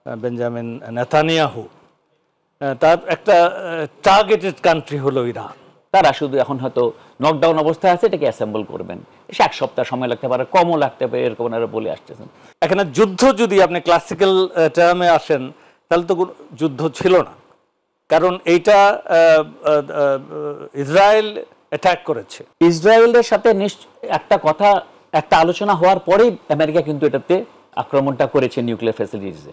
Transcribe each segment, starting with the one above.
Benjamin Netanyahu, তার একটা targeted country হলো ইরান। তারা শুধু এখন হয়তো নকডাউন অবস্থায় আছে, এটাকে অ্যাসেম্বল করবেন, এক সপ্তাহ সময় লাগতে পারে, কমও লাগতে পারে, এরকম ওনারা বলে আসতেছেন। এখানে যুদ্ধ যদি আপনি ক্লাসিক্যাল টার্মে আসেন তাহলে তো যুদ্ধ ছিল না, কারণ এইটা ইসরায়েল অ্যাটাক করেছে। ইসরায়েলের সাথে একটা কথা, একটা আলোচনা হওয়ার পরেই আমেরিকা কিন্তু এটাতে আক্রমণটা করেছে, নিউক্লিয়ার ফ্যাসিলিটিসে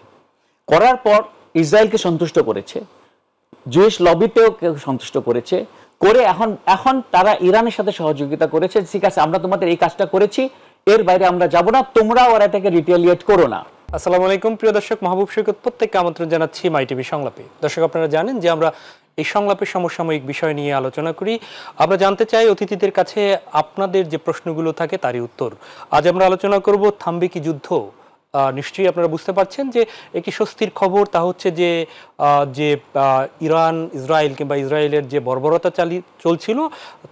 করার পর ইসরায়েলকে সন্তুষ্ট করেছে, জুইশ লবিতেও কেউ সন্তুষ্ট করেছে, করে এখন তারা ইরানের সাথে সহযোগিতা করেছে, ঠিক আছে আমরা তোমাদের এই কাজটা করেছি, এর বাইরে আমরা যাব না, তোমরা ওরা এটাকে রিটেলিয়েট করো না। আসসালামু আলাইকুম প্রিয় দর্শক, মাহবুব সৈকত প্রত্যেককে আমন্ত্রণ জানাচ্ছি মাই টিভি সংলাপে। দর্শক, আপনারা জানেন যে আমরা এই সংলাপের সমসাময়িক বিষয় নিয়ে আলোচনা করি। আমরা জানতে চাই অতিথিদের কাছে আপনাদের যে প্রশ্নগুলো থাকে তারই উত্তর। আজ আমরা আলোচনা করব থামবে কি যুদ্ধ। নিশ্চয়ই আপনারা বুঝতে পারছেন যে একটি স্বস্তির খবর, তা হচ্ছে যে ইরান ইসরায়েল কিংবা ইসরায়েলের যে বর্বরতা চলছিল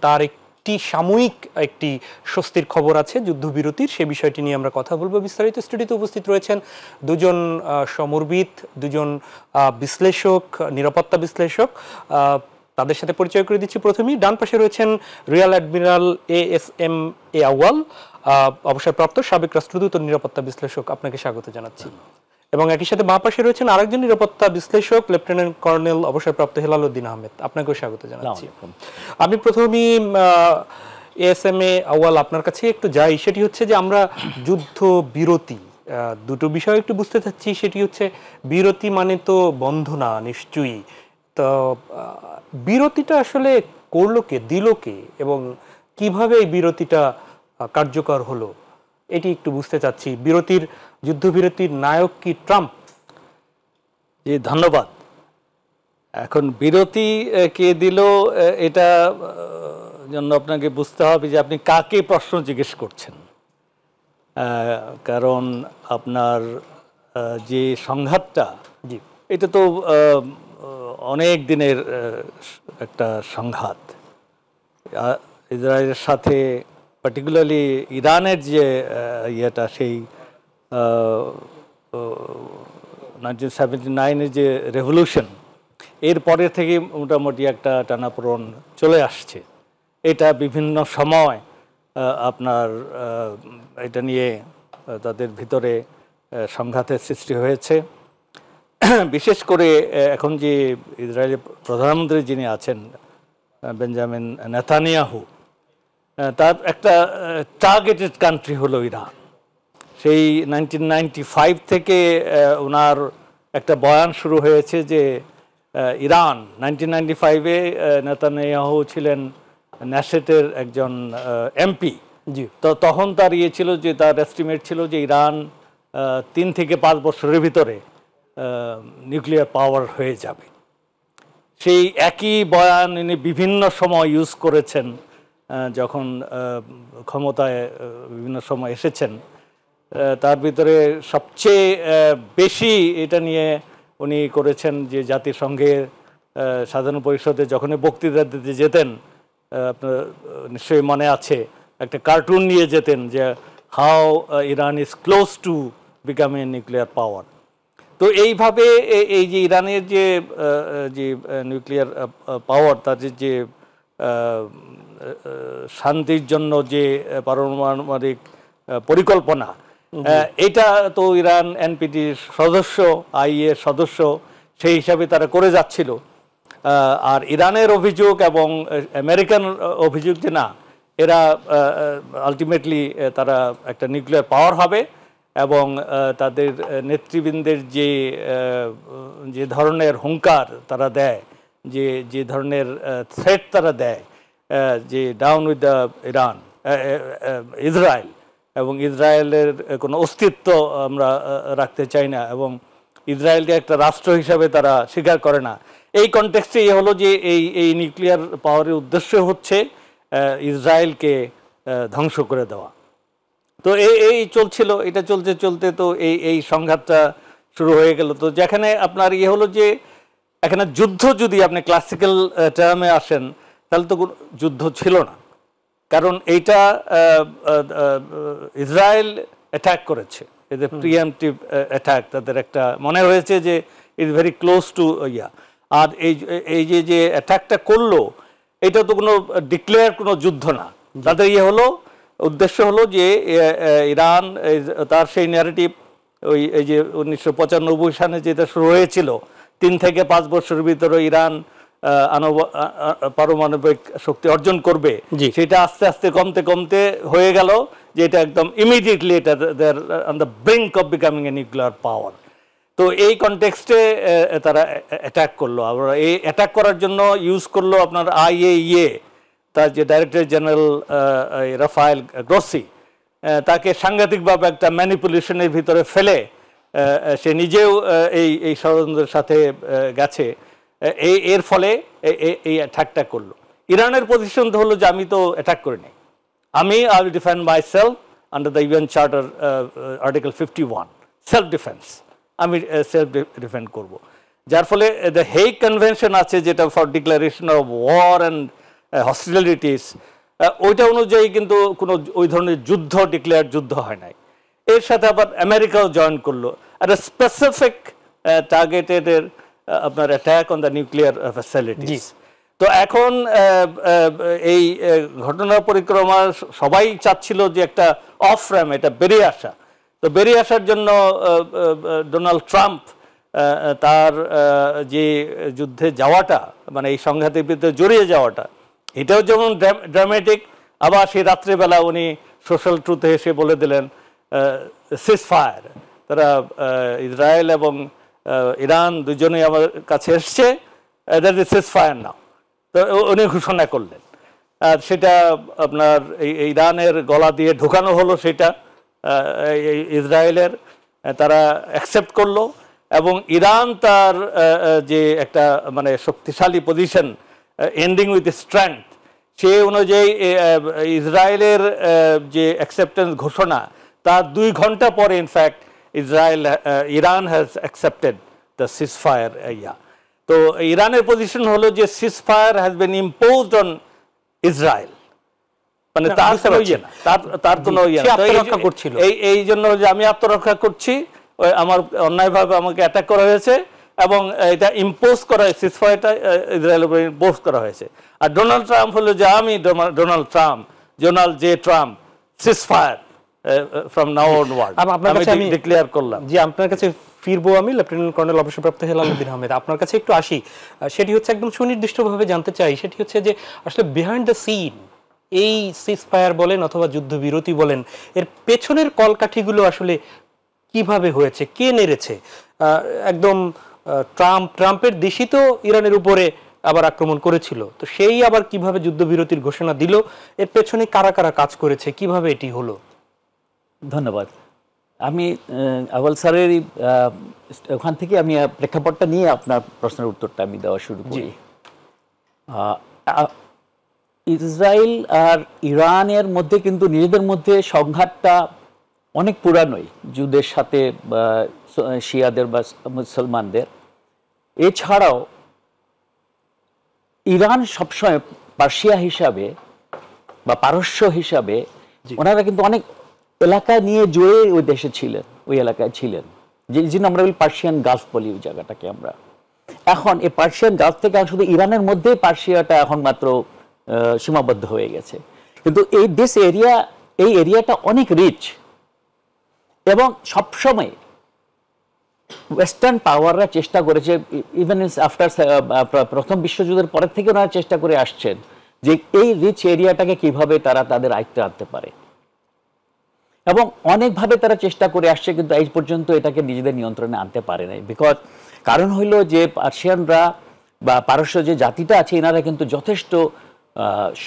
তার একটি সাময়িক একটি স্বস্তির খবর আছে যুদ্ধবিরতির। সে বিষয়টি নিয়ে আমরা কথা বলবো বিস্তারিত। স্টুডিওতে উপস্থিত রয়েছেন দুজন সমরবিদ, দুজন বিশ্লেষক, নিরাপত্তা বিশ্লেষক। তাদের সাথে পরিচয় করে দিচ্ছি। প্রথমেই ডান পাশে রয়েছেন রিয়াল অ্যাডমিরাল ASM আউয়াল, অবসরপ্রাপ্ত সাবেক রাষ্ট্রদূত ও নিরাপত্তা বিশ্লেষক। আপনাকে স্বাগত জানাচ্ছি। এবং একই সাথে বাঁ পাশে রয়েছেন আরেকজন নিরাপত্তা বিশ্লেষক, লেফটেন্যান্ট কর্নেল অবসরপ্রাপ্ত হেলাল উদ্দিন আহমেদ। আপনাকেও স্বাগত জানাচ্ছি। আমি প্রথমেই ASM আউয়াল আপনার কাছে একটু যাই। সেটি হচ্ছে যে আমরা যুদ্ধ বিরতি দুটো বিষয় একটু বুঝতে চাচ্ছি। সেটি হচ্ছে বিরতি মানে তো বন্ধ না নিশ্চয়ই, তো বিরতিটা আসলে করলো কে, দিল কে, এবং কিভাবে এই বিরতিটা কার্যকর হলো এটি একটু বুঝতে চাচ্ছি। যুদ্ধবিরতির নায়ক কি ট্রাম্প? জি, ধন্যবাদ। এখন বিরতি কে দিল এটা জন্য আপনাকে বুঝতে হবে যে আপনি কাকে প্রশ্ন জিজ্ঞেস করছেন, কারণ আপনার যে সংঘাতটা এটা তো অনেক দিনের একটা সংঘাত। ইসরায়েলের সাথে পার্টিকুলারলি ইরানের যে ইয়েটা, সেই 1979-এর যে রেভলিউশন, এর পরে থেকে মোটামুটি একটা টানাপোড়েন চলে আসছে। এটা বিভিন্ন সময় আপনার এটা নিয়ে তাদের ভিতরে সংঘাতের সৃষ্টি হয়েছে। বিশেষ করে এখন যে ইসরায়েলের প্রধানমন্ত্রী যিনি আছেন বেঞ্জামিন নেতানিয়াহু, তার একটা টার্গেটেড কান্ট্রি হলো ইরান। সেই 1995 থেকে ওনার একটা বয়ান শুরু হয়েছে যে ইরান, 1995-এ নেতানিয়াহু ছিলেন ন্যাসেটের একজন MP। তো তখন তার ছিল যে তার এস্টিমেট ছিল যে ইরান 3 থেকে 5 বছরের ভিতরে নিউক্লিয়ার পাওয়ার হয়ে যাবে। সেই একই বয়ান ইনি বিভিন্ন সময় ইউজ করেছেন যখন ক্ষমতায় বিভিন্ন সময় এসেছেন। তার ভিতরে সবচেয়ে বেশি এটা নিয়ে উনি করেছেন যে জাতিসংঘের সাধারণ পরিষদে যখন বক্তৃতা দিতে যেতেন, আপনার নিশ্চয়ই মনে আছে, একটা কার্টুন নিয়ে যেতেন যে how Iran is close to becoming nuclear power. তো এইভাবে এই যে ইরানের যে নিউক্লিয়ার পাওয়ার, তাদের যে শান্তির জন্য যে পারমাণবিক পরিকল্পনা, এটা তো ইরান NPTর সদস্য, IAEA সদস্য, সেই হিসাবে তারা করে যাচ্ছিল। আর ইরানের অভিযোগ এবং আমেরিকান অভিযোগ যে না, এরা আলটিমেটলি তারা একটা নিউক্লিয়ার পাওয়ার হবে, এবং তাদের নেতৃবৃন্দের যে ধরনের হুঙ্কার তারা দেয়, যে ধরনের থ্রেট তারা দেয়, যে ডাউন উইথ দ্য ইসরায়েল, এবং ইসরায়েলের কোনো অস্তিত্ব আমরা রাখতে চাই না, এবং ইসরায়েলকে একটা রাষ্ট্র হিসাবে তারা স্বীকার করে না। এই কনটেক্সটে হলো যে এই নিউক্লিয়ার পাওয়ারের উদ্দেশ্য হচ্ছে ইসরায়েলকে ধ্বংস করে দেওয়া। তো এই চলছিল, এটা চলতে চলতে তো এই সংঘাতটা শুরু হয়ে গেল। তো যেখানে আপনার হলো যে এখানে যুদ্ধ যদি আপনি ক্লাসিক্যাল টার্মে আসেন তাহলে তো যুদ্ধ ছিল না, কারণ এইটা ইসরায়েল অ্যাটাক করেছে। এদের প্রিএমটিভ অ্যাটাক, তাদের একটা মনে হয়েছে যে ইজ ভেরি ক্লোজ টু ইয়া। আর এই যে অ্যাটাকটা করলো, এটা তো কোনো ডিক্লেয়ার কোনো যুদ্ধ না, তাদের হলো উদ্দেশ্য হলো যে ইরান তার সেই ন্যারেটিভ, এই যে 1995 সালে যেটা শুরু হয়েছিল 3 থেকে 5 বছরের ভিতরে ইরান পারমাণবিক শক্তি অর্জন করবে, সেটা আস্তে আস্তে কমতে কমতে হয়ে গেল যে এটা একদম ইমিডিয়েটলি এটা there on the brink of becoming a nuclear power. তো এই কনটেক্সটে তারা অ্যাটাক করলো। আবার এই অ্যাটাক করার জন্য ইউজ করলো আপনার IAEA, তার যে ডাইরেক্টর জেনারেল রাফায়েল গ্রসি, তাকে সাংঘাতিকভাবে একটা ম্যানিপুলেশনের ভিতরে ফেলে সে নিজেও এই ষড়যন্ত্রের সাথে গেছে। এর ফলে এই অ্যাটাকটা করলো। ইরানের পজিশন তো হলো যে আমি তো অ্যাটাক করিনি, I will defend myself under the UN charter article 51, self defence, আমি সেলফ ডিফেন্ড করব। যার ফলে দ্য হেগ কনভেনশন আছে যেটা for declaration of war and hostilities, ওইটা অনুযায়ী কিন্তু কোনো ওই ধরনের ডিক্লেয়ার যুদ্ধ হয় নাই। এর সাথে আবার আমেরিকাও জয়েন করলো একটা স্পেসিফিক টার্গেটেড আপনার attack on the nuclear facilities. তো এখন এই ঘটনার পরিক্রমা সবাই চাচ্ছিল যে একটা অফ র্যাম, এটা বেরিয়ে আসা। তো বেরিয়ে আসার জন্য ডোনাল্ড ট্রাম্প তার যে যুদ্ধে যাওয়াটা, মানে এই সংঘাতের ভিতরে জড়িয়ে যাওয়াটা, এটাও যেমন ড্রামেটিক, আবার সেই রাত্রেবেলা উনি সোশ্যাল ট্রুথে এসে বলে দিলেন সিজ ফায়ার। তারা ইসরায়েল এবং ইরান দুজনেই আমার কাছে এসছে, দ্যাট ইজ সিজ ফায়ার নাও। তো উনি ঘোষণা করলেন, আর সেটা আপনার ইরানের গলা দিয়ে ঢোকানো হলো, সেটা ইসরায়েলের তারা অ্যাকসেপ্ট করলো। এবং ইরান তার যে একটা মানে শক্তিশালী পজিশন, এন্ডিং উইথ স্ট্রেংথ, সে অনুযায়ী ইসরায়েলের যে অ্যাকসেপ্টেন্স ঘোষণা, তার 2 ঘন্টা পরে in fact Iran has accepted the cease fire yeah. তো ইরানের পজিশন হলো যে cease fire has been imposed on Israel, মানে তার কোনো ইয়ে না, তার কোনো ইয়ে না, এই জন্য যে আমি আত্মরক্ষা করছি, আমার অন্যায়ভাবে আমাকে অ্যাটাক করা হয়েছে এবং এটা ইম্পোজ করা হয়েছে, সিজ ফায়ারটা ইসরায়েলের উপর ইম্পোজ করা হয়েছে। আর ডোনাল্ড ট্রাম্প হলো যে আমি Donald J Trump, seize fire from now onward আমি ডিক্লেয়ার করলাম। জি, আপনার কাছে ফিরবো আমি, লেফটেন্যান্ট কর্নেল অবসরপ্রাপ্ত হেলাল উদ্দিন আহমেদ। আপনার কাছে একটু আসি, সেটি হচ্ছে একদম সুনির্দিষ্টভাবে জানতে চাই, সেটি হচ্ছে যে আসলে বিহাইন্ড দ্য সিন এই সিজ ফায়ার বলেন অথবা যুদ্ধবিরতি বলেন, এর পেছনের কলকাঠিগুলো আসলে কিভাবে হয়েছে, কে নেড়েছে? একদম ট্রাম্পের দেশই তো ইরানের উপরে আবার আক্রমণ করেছিল, তো সেই আবার কিভাবে যুদ্ধবিরতির ঘোষণা দিল, এর পেছনে কারা কারা কাজ করেছে, কিভাবে এটি হলো? ধন্যবাদ। আমি আওয়াল স্যারের ওখান থেকে আমি প্রেক্ষাপটটা নিয়ে আপনার প্রশ্নের উত্তরটা আমি দেওয়া শুরু করি। ইসরায়েল আর ইরানের মধ্যে কিন্তু নিজেদের মধ্যে সংঘাতটা অনেক পুরানোই, জুদের সাথে শিয়াদের বা মুসলমানদের। এছাড়াও ইরান সবসময় পার্সিয়া হিসাবে বা পারস্য হিসাবে ওনারা কিন্তু অনেক এলাকা নিয়ে জুড়ে ওই দেশে ছিলেন, ওই এলাকায় ছিলেন, যে জন্য আমরা বলি পার্সিয়ান গালফ বলি ওই জায়গাটাকে আমরা। এখন এই পার্সিয়ান গালফ থেকে শুধু ইরানের মধ্যেই পার্সিয়াটা এখন মাত্র সীমাবদ্ধ হয়ে গেছে, কিন্তু এই এরিয়াটা অনেক রিচ এবং সবসময় ওয়েস্টার্ন পাওয়াররা চেষ্টা করেছে, ইভেন আফটার প্রথম বিশ্বযুদ্ধের পরের থেকে ওনারা চেষ্টা করে আসছেন যে এই রিচ এরিয়াটাকে কিভাবে তারা তাদের আয়ত্তে আনতে পারে, এবং অনেকভাবে তারা চেষ্টা করে আসছে, কিন্তু এই পর্যন্ত এটাকে নিজেদের নিয়ন্ত্রণে আনতে পারে নাই। কারণ হইল যে পার্সিয়ানরা বা পারস্য যে জাতিটা আছে, এনারা কিন্তু যথেষ্ট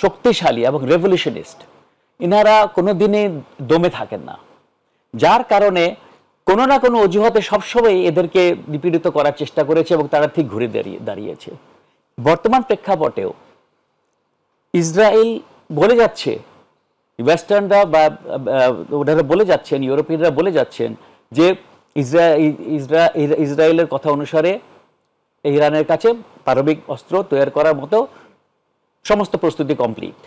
শক্তিশালী এবং রেভলিউশনিস্ট, এনারা কোনোদিনই দমে থাকেন না, যার কারণে কোনো না কোনো অজুহাতে সবসময় এদেরকে নিপীড়িত করার চেষ্টা করেছে এবং তারা ঠিক ঘুরে দাঁড়িয়েছে। বর্তমান প্রেক্ষাপটেও ইসরায়েল বলে যাচ্ছে, ওয়েস্টার্নরা বা ওনারা বলে যাচ্ছেন, ইউরোপিয়ানরা বলে যাচ্ছেন যে ইসরায়েলের কথা অনুসারে ইরানের কাছে পারমাণবিক অস্ত্র তৈরি করার মতো সমস্ত প্রস্তুতি কমপ্লিট,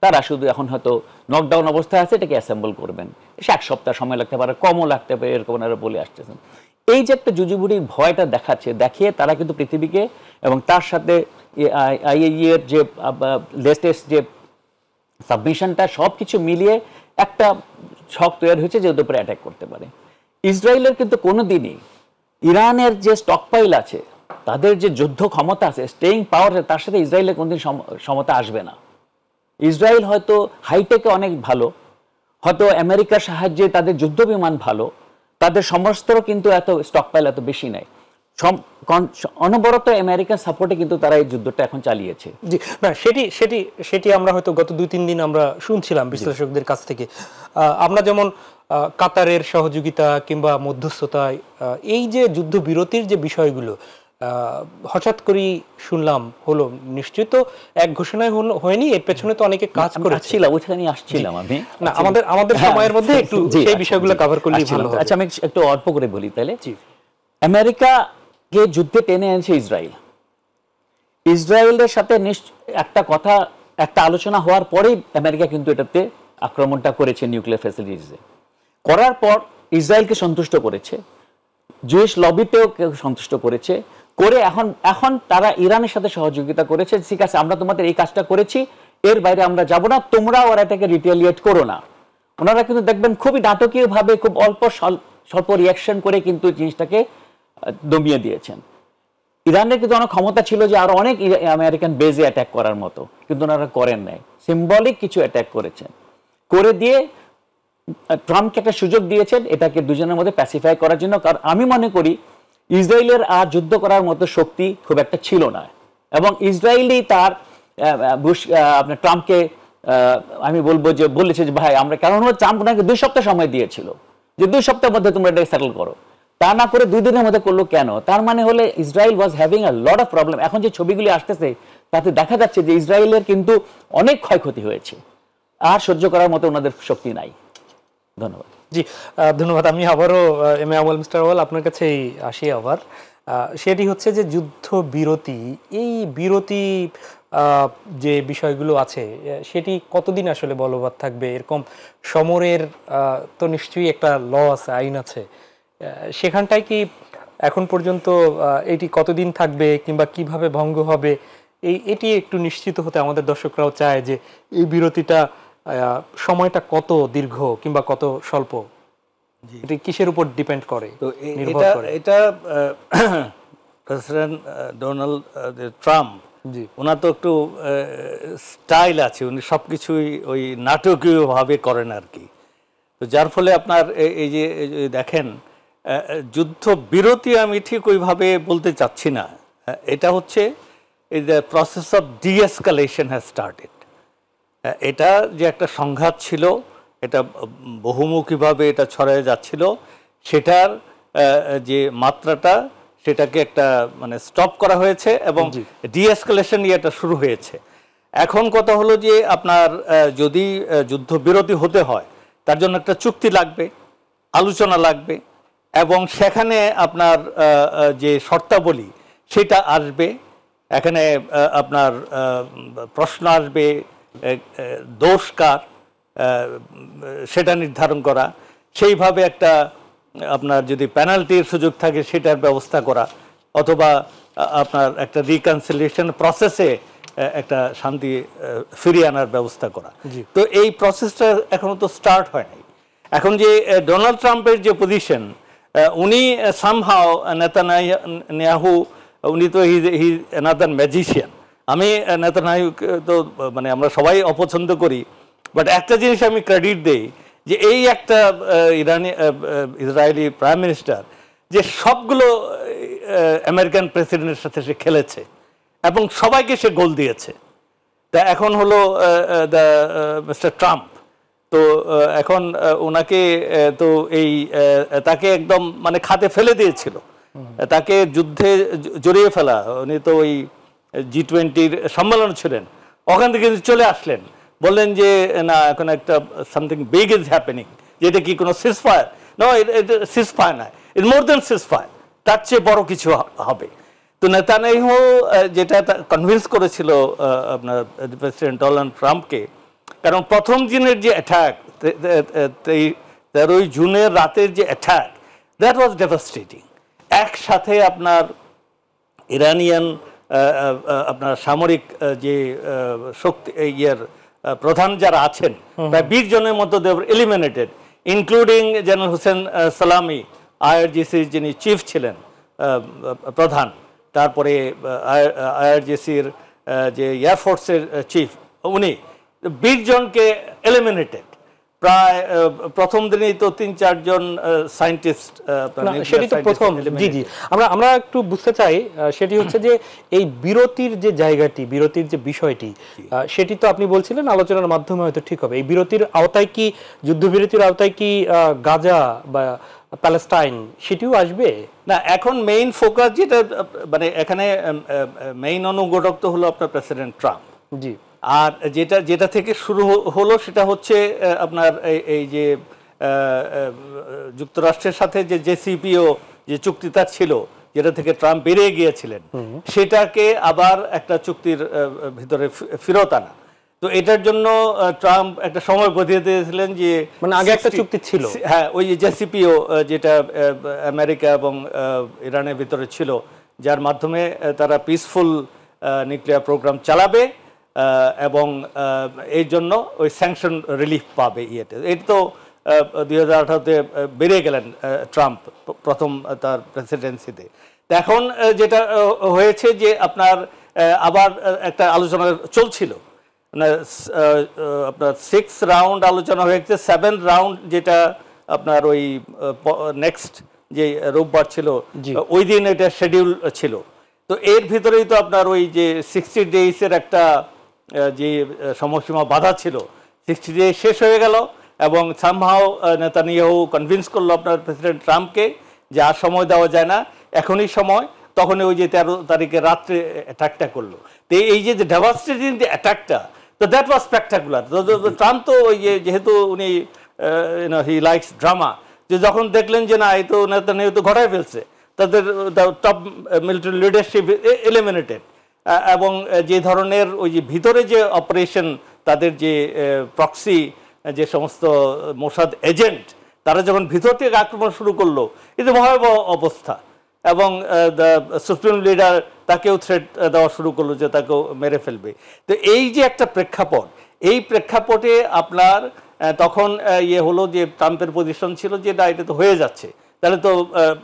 তারা শুধু এখন হয়তো নকডাউন অবস্থায় আছে, এটাকে অ্যাসেম্বল করবেন, সে 1 সপ্তাহ সময় লাগতে পারে, কমও লাগতে পারে, এরকম ওনারা বলে আসতেছেন। এই যে একটা জুজুবুড়ি ভয়টা দেখিয়ে তারা কিন্তু পৃথিবীকে এবং তার সাথে আইএইএ এর যে লেটেস্ট যে সাবমিশনটা সব কিছু মিলিয়ে একটা ছক তৈরি হয়েছে যে ওদের উপরে অ্যাটাক করতে পারে। ইসরায়েলের কিন্তু কোনো দিনই ইরানের যে স্টকপাইল আছে, তাদের যে যুদ্ধ ক্ষমতা আছে, স্টেইং পাওয়ার, তার সাথে ইসরায়েলের কোনোদিন সমতা আসবে না। ইসরায়েল হয়তো হাইটেকে অনেক ভালো, হয়তো আমেরিকার সাহায্যে তাদের যুদ্ধ বিমান ভালো, তাদের সমস্ত কিন্তু এত স্টকপাইল এত বেশি নাই, অনবরত আমেরিকার সাপোর্টে কিন্তু তারা এই যুদ্ধটা এখন চালিয়েছে। জি, না সেটি আমরা হয়তো গত 2-3 দিন আমরা শুনছিলাম বিশ্লেষকদের কাছ থেকে। আমরা যেমন কাতারের সহযোগিতা কিংবা মধ্যস্থতায় এই যে যুদ্ধবিরতির যে বিষয়গুলো হঠাৎ করেই শুনলাম হলো, নিশ্চয়ই তো এক ঘোষণায় হয়নি, এর পেছনে তো অনেকে কাজ করেছিল। ওইখানে আসছিলাম আমি, না আমাদের সময়ের মধ্যে একটু সেই বিষয়গুলো কভার করলেই ভালো হবে। আচ্ছা, আমি একটু অল্প করে বলি তাহলে। আমেরিকাকে যুদ্ধে টেনে এনেছে ইসরায়েল। ইসরায়েলের সাথে একটা আলোচনা হওয়ার পরেই আমেরিকা কিন্তু এটাতে আক্রমণটা করেছে নিউক্লিয়ার ফ্যাসিলিটিসে। করার পর ইসরায়েলকে সন্তুষ্ট করেছে, জুইশ লবিতেও সন্তুষ্ট করেছে, করে এখন তারা ইরানের সাথে সহযোগিতা করেছে, ঠিক আছে আমরা তোমাদের এই কাজটা করেছি, এর বাইরে আমরা যাব না, তোমরা ওরা এটাকে রিটেলিয়েট করো না। ওনারা কিন্তু দেখবেন খুবই নাটকীয়ভাবে খুব স্বল্প রিয়াকশন করে কিন্তু জিনিসটাকে দমিয়ে দিয়েছেন। ইরানের কিন্তু অনেক ক্ষমতা ছিল যে আরো অনেক আমেরিকান বেজে অ্যাটাক করার মতো, কিন্তু ওনারা করেন নাই, সিম্বলিক কিছু অ্যাটাক করেছেন, করে দিয়ে ট্রাম্পকে একটা সুযোগ দিয়েছেন এটাকে দুজনের মধ্যে প্যাসিফাই করার জন্য। কারণ আমি মনে করি ইসরায়েলের আর যুদ্ধ করার মতো শক্তি খুব একটা ছিল না, এবং ইসরায়েলই তার আপনার ট্রাম্পকে আমি বলবো যে বলেছে যে ভাই আমরা, কারণ ট্রাম্প ওনাকে 2 সপ্তাহ সময় দিয়েছিল যে 2 সপ্তাহের মধ্যে তোমরা এটা সেটেল করো, তা না করে 2 দিনের মধ্যে করলো কেন? তার মানে হলে Israel was having a lot of problem. এখন যে ছবিগুলি আসতেছে তাতে দেখা যাচ্ছে যে ইসরায়েলের কিন্তু অনেক ক্ষয়ক্ষতি হয়েছে, আর সহ্য করার মতো ওনাদের শক্তি নাই। ধন্যবাদ। জি, ধন্যবাদ। আমি আবারও এম এ আউয়াল, মিস্টার আউয়াল আপনার কাছেই আসি আবার। সেটি হচ্ছে যে যুদ্ধ বিরতি, এই বিরতি যে বিষয়গুলো আছে সেটি কতদিন আসলে বলবৎ থাকবে? এরকম সমরের তো নিশ্চয়ই একটা ল আছে, আইন আছে, সেখানটায় কি এখন পর্যন্ত এটি কতদিন থাকবে কিংবা কিভাবে ভঙ্গ হবে, এটি একটু নিশ্চিত হতে আমাদের দর্শকরাও চায় যে এই বিরতিটা সময়টা কত দীর্ঘ কিংবা কত স্বল্প, এটি কিসের উপর ডিপেন্ড করে? তো এটা প্রেসিডেন্ট ডোনাল্ড ট্রাম্প, ওনার তো একটু স্টাইল আছে, উনি সবকিছুই ওই নাটকীয়ভাবে করেন আর কি। তো যার ফলে আপনার এই যে দেখেন যুদ্ধ বিরতি আমি ঠিক ওইভাবে বলতে চাচ্ছি না, এটা হচ্ছে এই যে প্রসেস অফ ডিএসকালেশন হ্যাজ স্টার্টেড। এটা যে একটা সংঘাত ছিল, এটা বহুমুখীভাবে এটা ছড়ায় যাচ্ছিল, সেটার যে মাত্রাটা সেটাকে একটা মানে স্টপ করা হয়েছে এবং ডিএসকালেশন এটা শুরু হয়েছে। এখন কথা হলো যে আপনার যদি যুদ্ধবিরতি হতে হয় তার জন্য একটা চুক্তি লাগবে, আলোচনা লাগবে, এবং সেখানে আপনার যে শর্তাবলী সেটা আসবে, এখানে আপনার প্রশ্ন আসবে দোষ কার সেটা নির্ধারণ করা, সেইভাবে একটা আপনার যদি পেনাল্টির সুযোগ থাকে সেটার ব্যবস্থা করা, অথবা আপনার একটা রিকনসিলিয়েশন প্রসেসে একটা শান্তি ফিরিয়ে আনার ব্যবস্থা করা। তো এই প্রসেসটা এখনো তো স্টার্ট হয় নাই। এখন যে ডোনাল্ড ট্রাম্পের যে পজিশন, উনি সামহাও নেতানিয়াহু, উনি তো হি অ্যানাদার ম্যাজিশিয়ান। আমি নেতানিয়াহু তো মানে আমরা সবাই অপছন্দ করি, বাট একটা জিনিস আমি ক্রেডিট দেই যে এই একটা ইসরায়েলি প্রাইম মিনিস্টার যে সবগুলো আমেরিকান প্রেসিডেন্টের সাথে সে খেলেছে এবং সবাইকে সে গোল দিয়েছে। তা এখন হলো মিস্টার ট্রাম্প, তো এখন ওনাকে তো এই তাকে একদম মানে খাতে ফেলে দিয়েছিল, তাকে যুদ্ধে জড়িয়ে ফেলা। উনি তো ওই G20 সম্মেলন ছিলেন, ওখান থেকে চলে আসলেন, বললেন যে না এখন একটা সামথিং বিগ ইজ হ্যাপেনিং, যেটা কি কোনো সিজফায়ার? নো, এটা সিজফায়ার না, ইট মোর দেন সিজফায়ার, তার চেয়ে বড় কিছু হবে। তো নেতানিয়াহু যেটা কনভিন্স করেছিল আপনার প্রেসিডেন্ট ডোনাল্ড ট্রাম্পকে কারণ প্রথম দিনের যে অ্যাটাক, 13 জুনের রাতের যে অ্যাটাক, দ্যাট ওয়াজ ডেভাস্টেটিং। একসাথে আপনার ইরানিয়ান আপনার সামরিক যে শক্তি প্রধান যারা আছেন, প্রায় 20 জনের মতো they were eliminated, including general Hossein Salami, আইআরজিসির যিনি চিফ ছিলেন, প্রধান, তারপরে আইআরজিসির যে এয়ারফোর্সের চিফ, উনি 20 জনকে এলিমিনেটেড। প্রায় প্রথম দিনেই তো 3-4 জন সায়েন্টিস্ট। সেটি তো প্রথম। জি জি, আমরা একটু বুঝতে চাই, সেটি হচ্ছে যে এই বিরতির যে জায়গাটি, বিরতির যে বিষয়টি, সেটি তো আপনি বলছিলেন আলোচনার মাধ্যমে হয়তো ঠিক হবে। এই বিরতির আওতায় কি, যুদ্ধবিরতির আওতায় কি গাজা বা প্যালেস্টাইন সেটিও আসবে? না, এখন মেইন ফোকাস যেটা, মানে এখানে মেইন অনুঘটক তো হলো আপনার প্রেসিডেন্ট ট্রাম্প। জি। আর যেটা থেকে শুরু হলো সেটা হচ্ছে আপনার এই যে যুক্তরাষ্ট্রের সাথে যে জেসিপিও যে চুক্তিটা ছিল, যেটা থেকে ট্রাম্প বেরিয়ে গিয়েছিলেন, সেটাকে আবার একটা চুক্তির ভিতরে ফেরত আনা। তো এটার জন্য ট্রাম্প একটা সময় বধিয়ে দিয়েছিলেন যে, মানে আগে একটা চুক্তি ছিল, হ্যাঁ, ওই যে জেসিপিও যেটা আমেরিকা এবং ইরানের ভিতরে ছিল, যার মাধ্যমে তারা পিসফুল নিউক্লিয়ার প্রোগ্রাম চালাবে এবং এই জন্য ওই স্যাংশন রিলিফ পাবে। এটা তো 2018-তে বেরিয়ে গেলেন ট্রাম্প প্রথম তার প্রেসিডেন্সিতে। এখন যেটা হয়েছে যে আপনার আবার একটা আলোচনা চলছিল, আপনার 6 রাউন্ড আলোচনা হয়েছে, 7 রাউন্ড যেটা আপনার ওই নেক্সট যে রোববার ছিল, ওই দিন এটা শিডিউল ছিল। তো এর ভিতরেই তো আপনার ওই যে 60 ডেজের একটা যে সময়সীমা বাধা ছিল, 60 ডেজ শেষ হয়ে গেল এবং সামহাও নেতানিয়াহু কনভিন্স করলো আপনার প্রেসিডেন্ট ট্রাম্পকে যে আর সময় দেওয়া যায় না, এখনই সময়। তখনই ওই যে 13 তারিখে রাত্রে অ্যাটাকটা করলো। তো এই যে ডেভাস্টেটিং যে অ্যাটাকটা, তো দ্যাট ওয়াজ স্পেকটাকুলার। ট্রাম্প তো ওই যে যেহেতু উনি হি লাইকস ড্রামা, যে যখন দেখলেন যে না, এই তো নেতানিয়াহু তো ঘটায় ফেলছে, তাদের টপ মিলিটারি লিডারশিপ এলিমিনেটেড, এবং যে ধরনের ওই যে ভিতরে যে অপারেশন, তাদের যে প্রক্সি যে সমস্ত মোসাদ এজেন্ট, তারা যখন ভিতর থেকে আক্রমণ শুরু করলো, এটা ভয়াবহ অবস্থা। এবং সুপ্রিম লিডার তাকেও থ্রেট দেওয়া শুরু করলো যে তাকেও মেরে ফেলবে। তো এই যে একটা প্রেক্ষাপট, এই প্রেক্ষাপটে আপনার তখন হলো যে ট্রাম্পের পজিশন ছিল যে না, এটা তো হয়ে যাচ্ছে, তাহলে তো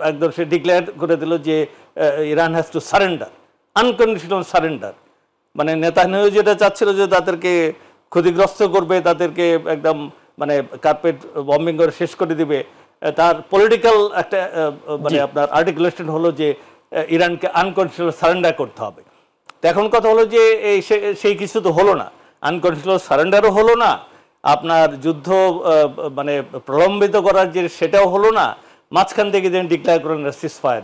একদম সে ডিক্লেয়ার করে দিল যে Iran has to surrender, unconditional surrender. মানে নেতানিয়াহু যেটা চাচ্ছিল যে তাদেরকে ক্ষতিগ্রস্ত করবে, তাদেরকে একদম মানে কার্পেট বম্বিং করে শেষ করে দিবে, তার পলিটিক্যাল একটা মানে আপনার আর্টিকুলেশন হলো যে ইরানকে আনকন্ডিশনাল সারেন্ডার করতে হবে। তো এখন কথা হলো যে সেই কিছু তো হলো না, আনকন্ডিশনাল সারেন্ডারও হলো না, আপনার যুদ্ধ মানে প্রলম্বিত করার যে সেটাও হলো না, মাঝখান থেকে যেন ডিক্লেয়ার করেন সিজফায়ার।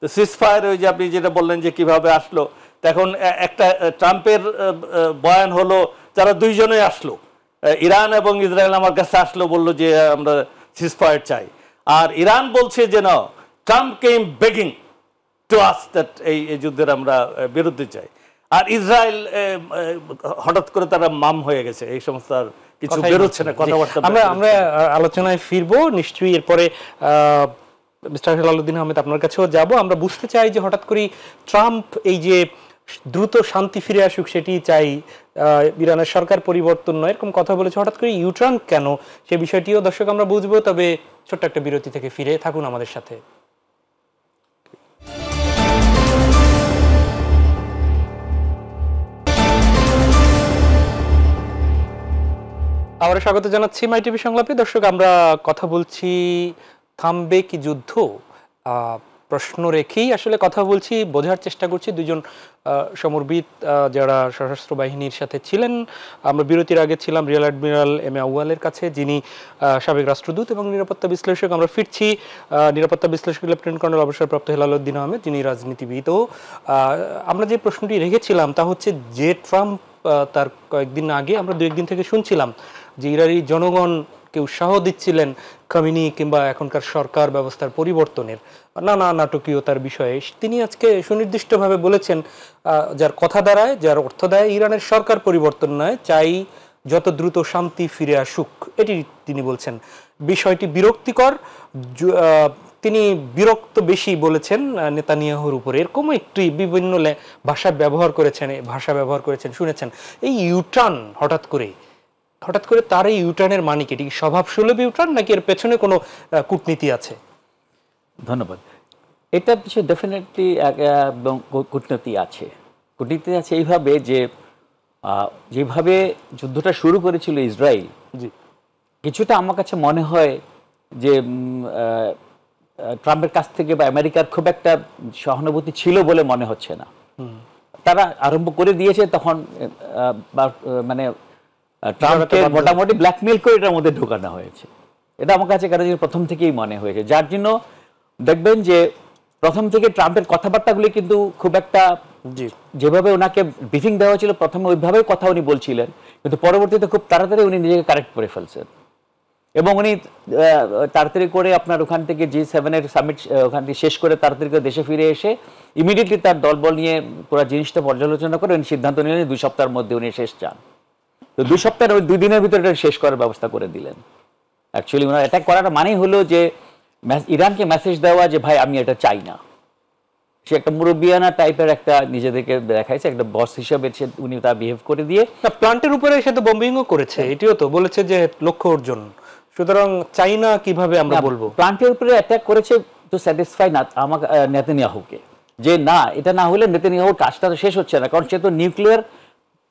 তো সিজফায়ার ওই যে আপনি যেটা বললেন যে কিভাবে আসলো, তখন একটা ট্রাম্পের বয়ান হলো তারা দুইজনেই আসলো, ইরান এবং ইসরায়েল আমার কাছে আসলো, বললো যে আমরা সিজফায়ার চাই। আর ইরান বলছে যে না, Trump came begging to us that এই যুদ্ধের আমরা বিরুদ্ধে চাই। আর ইসরায়েল হঠাৎ করে তারা মাম হয়ে গেছে, এই সমস্ত আর কিছু বেরোচ্ছে না, কথাবার্তা। আমরা আলোচনায় ফিরবো নিশ্চয়ই এরপরে। মিস্টার হেলালুদ্দিন আহমেদ, আপনার কাছেও যাব। আমরা বুঝতে চাই যে হঠাৎ করে ট্রাম্প এই যে দ্রুত শান্তি ফিরে আসুক সেটি চাই, ইরানের সরকার পরিবর্তন নয়, এরকম কথা বলেছে, হঠাৎ করে ইউটার্ন কেন, সে বিষয়টিও দর্শক আমরা বুঝবো। তবে ছোট্ট একটা বিরতি থেকে ফিরে থাকুন আমাদের সাথে। আবার স্বাগত জানাচ্ছি মাই টিভি সংলাপে। দর্শক, আমরা কথা বলছি থামবে কি যুদ্ধ, প্রশ্ন রেখেই আসলে কথা বলছি, বোঝার চেষ্টা করছি। দুজন সমরবিদ যারা সশস্ত্র বাহিনীর সাথে ছিলেন। আমরা বিরতির আগে ছিলাম রিয়ার অ্যাডমিরাল এম এ আউয়ালের কাছে, যিনি সাবেক রাষ্ট্রদূত এবং নিরাপত্তা বিশ্লেষক। আমরা ফিরছি নিরাপত্তা বিশ্লেষক লেফটেন্যান্ট কর্নেল অবসরপ্রাপ্ত হেলালুদ্দিন আহমেদ, যিনি রাজনীতিবিদও। আমরা যে প্রশ্নটি রেখেছিলাম তা হচ্ছে যে ট্রাম্প তার কয়েকদিন আগে আমরা 2-1 দিন থেকে শুনছিলাম যে ইরানি জনগণকে উৎসাহ দিচ্ছিলেন খামেনি কিংবা এখনকার সরকার ব্যবস্থার পরিবর্তনের নানা নাটকীয়তার বিষয়ে। তিনি আজকে সুনির্দিষ্টভাবে বলেছেন, যার কথা দাঁড়ায়, যার অর্থ দেয়, ইরানের সরকার পরিবর্তন নয়, চাই যত দ্রুত শান্তি ফিরে আসুক, এটি তিনি বলছেন। বিষয়টি বিরক্তিকর, তিনি বিরক্ত বেশি বলেছেন নেতানিয়াহুর উপরে, এরকম একটি বিভিন্ন ভাষা ব্যবহার করেছেন শুনেছেন। এই ইউটার্ন হঠাৎ করে তার এই ইউটার্নের মানে কি, এটি স্বভাবসুলভ ইউটার্ন নাকি এর পেছনে কোনো কূটনীতি আছে? ধন্যবাদ। এটা কিছু ডেফিনেটলি কূটনীতি আছে। কূটনীতি আছে এইভাবে যে যেভাবে যুদ্ধটা শুরু করেছিল ইসরায়েল, কিছুটা আমার কাছে মনে হয় যে ট্রাম্পের কাছ থেকে বা আমেরিকার খুব একটা সহানুভূতি ছিল বলে মনে হচ্ছে না। তারা আরম্ভ করে দিয়েছে তখন মানে ট্রাম্পকে মোটামুটি ব্ল্যাকমেল করে এটার মধ্যে ঢোকানো হয়েছে। এটা আমার কাছে কারণ প্রথম থেকেই মনে হয়েছে, যার জন্য দেখবেন যে প্রথম থেকে ট্রাম্পের কথাবার্তাগুলি কিন্তু খুব একটা যেভাবে ওনাকে ব্রিফিং দেওয়া হয়েছিল প্রথমে ওইভাবেই কথা উনি বলছিলেন, কিন্তু পরবর্তীতে খুব তাড়াতাড়ি উনি নিজেকে কারেক্ট করে ফেলছেন এবং উনি তাড়াতাড়ি করে আপনার ওখান থেকে G7 সামিট ওখান থেকে শেষ করে তাড়াতাড়ি করে দেশে ফিরে এসে ইমিডিয়েটলি তার দলবল নিয়ে পুরো জিনিসটা পর্যালোচনা করে উনি সিদ্ধান্ত নিলেন 2 সপ্তাহের মধ্যে উনি শেষ চান। তো 2 সপ্তাহের ওই 2 দিনের ভিতরে এটা শেষ করার ব্যবস্থা করে দিলেন। অ্যাকচুয়ালি ওনার অ্যাটাক করাটা মানেই হলো যে ইরানকে মেসেজ দেওয়া যে ভাই আমি এটা চাই না। সে একটা মুরব্বিয়ানা টাইপের একটা নিজেদেরকে দেখাইছে, একটা বস হিসেবে উনি তা বিহেভ করে দিয়ে প্লান্টের উপরে সে তো বম্বিংও করেছে, এটিও তো বলেছে যে লক্ষ্য অর্জন। সুতরাং চাইনা কিভাবে আমরা বলবো প্লান্টের উপরে অ্যাটাক করেছে তো স্যাটিসফাই না আমাকে নেতানিয়াহুকে, যে না এটা না হলে নেতানিয়াহুর কাজটা তো শেষ হচ্ছে না, কারণ সে তো নিউক্লিয়ার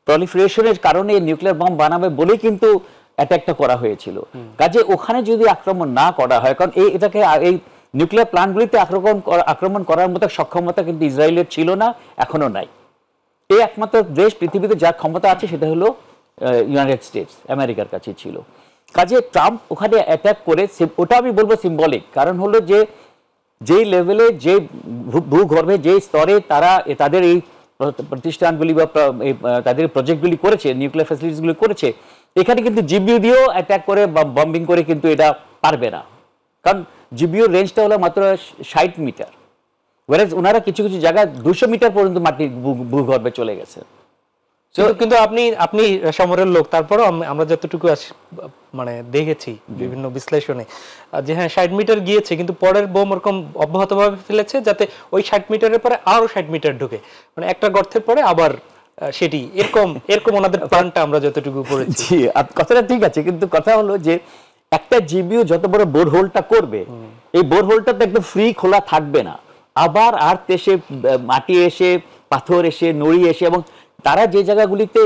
প্রলিফারেশনের কারণে নিউক্লিয়ার বম বানাবে বলেই কিন্তু অ্যাটাকটা করা হয়েছিল। কাজে ওখানে যদি আক্রমণ না করা হয়, কারণ এটাকে এই নিউক্লিয়ার প্ল্যান্টগুলিতে আক্রমণ করার মতো সক্ষমতা কিন্তু ইসরায়েলের ছিল না, এখনো নাই। এই একমাত্র দেশ পৃথিবীতে যার ক্ষমতা আছে সেটা হলো ইউনাইটেড স্টেটস, আমেরিকার কাছে ছিল। কাজে ট্রাম্প ওখানে অ্যাটাক করে ওটা আমি বলবো সিম্বলিক, কারণ হলো যে যেই লেভেলে যে ভূগর্ভে যে স্তরে তারা তাদের এই প্রতিষ্ঠানগুলি বা তাদের প্রজেক্টগুলি করেছে, নিউক্লিয়ার ফ্যাসিলিটিসগুলি করেছে, এখানে কিন্তু জিবিইউ দিয়েও অ্যাটাক করে বম্বিং করে কিন্তু এটা পারবে না, কারণ জিবিইউর রেঞ্জটা হলো মাত্র 60 মিটার, ওয়ারেজ ওনারা কিছু কিছু জায়গায় 200 মিটার পর্যন্ত মাটি ভূগর্ভে চলে গেছে। কিন্তু আপনি সমরের লোক, তারপরও আমরা যতটুকু মানে দেখেছি বিভিন্ন বিশ্লেষণে যে হ্যাঁ 60 মিটার গিয়েছে, কিন্তু পরের বোম ওরকম অব্যাহতভাবে ফেলেছে যাতে ওই 60 মিটারের পরে আরো 60 মিটার ঢুকে, মানে একটা গর্তের পরে আবার সেটি এরকম ওনাদের প্ল্যানটা আমরা যতটুকু পড়েছি। কথাটা ঠিক আছে, কিন্তু কথা হলো যে একটা জিবিইউ যত বড় বোরহোলটা করবে, এই বোরহোলটা তো একদম ফ্রি খোলা থাকবে না, আবার আর্থ এসে মাটি এসে পাথর এসে নড়ি এসে, এবং তারা যে জায়গাগুলিতে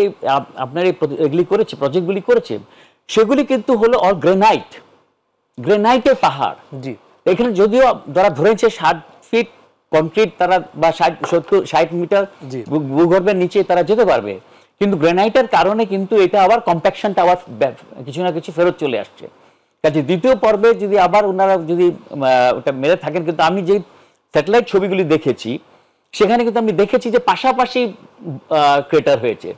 আপনার এগুলি করেছে প্রজেক্টগুলি করেছে সেগুলি কিন্তু হলো অল গ্রেনাইটের পাহাড়। জি, এখানে যদিও তারা ধরেছে 60 ফিট কংক্রিট তারা বা 60 মিটার ভূগর্ভের নিচে তারা যেতে পারবে, কিন্তু গ্রেনাইটের কারণে কিন্তু এটা আবার কম্প্যাকশনটা আবার কিছু না কিছু ফেরত চলে আসছে। কাজে দ্বিতীয় পর্বে যদি আবার ওনারা যদি ওটা মেরে থাকেন, কিন্তু আমি যে স্যাটেলাইট ছবিগুলি দেখেছি সেখানে কিন্তু আমি দেখেছি যে পাশাপাশি ক্রেটার হয়েছে,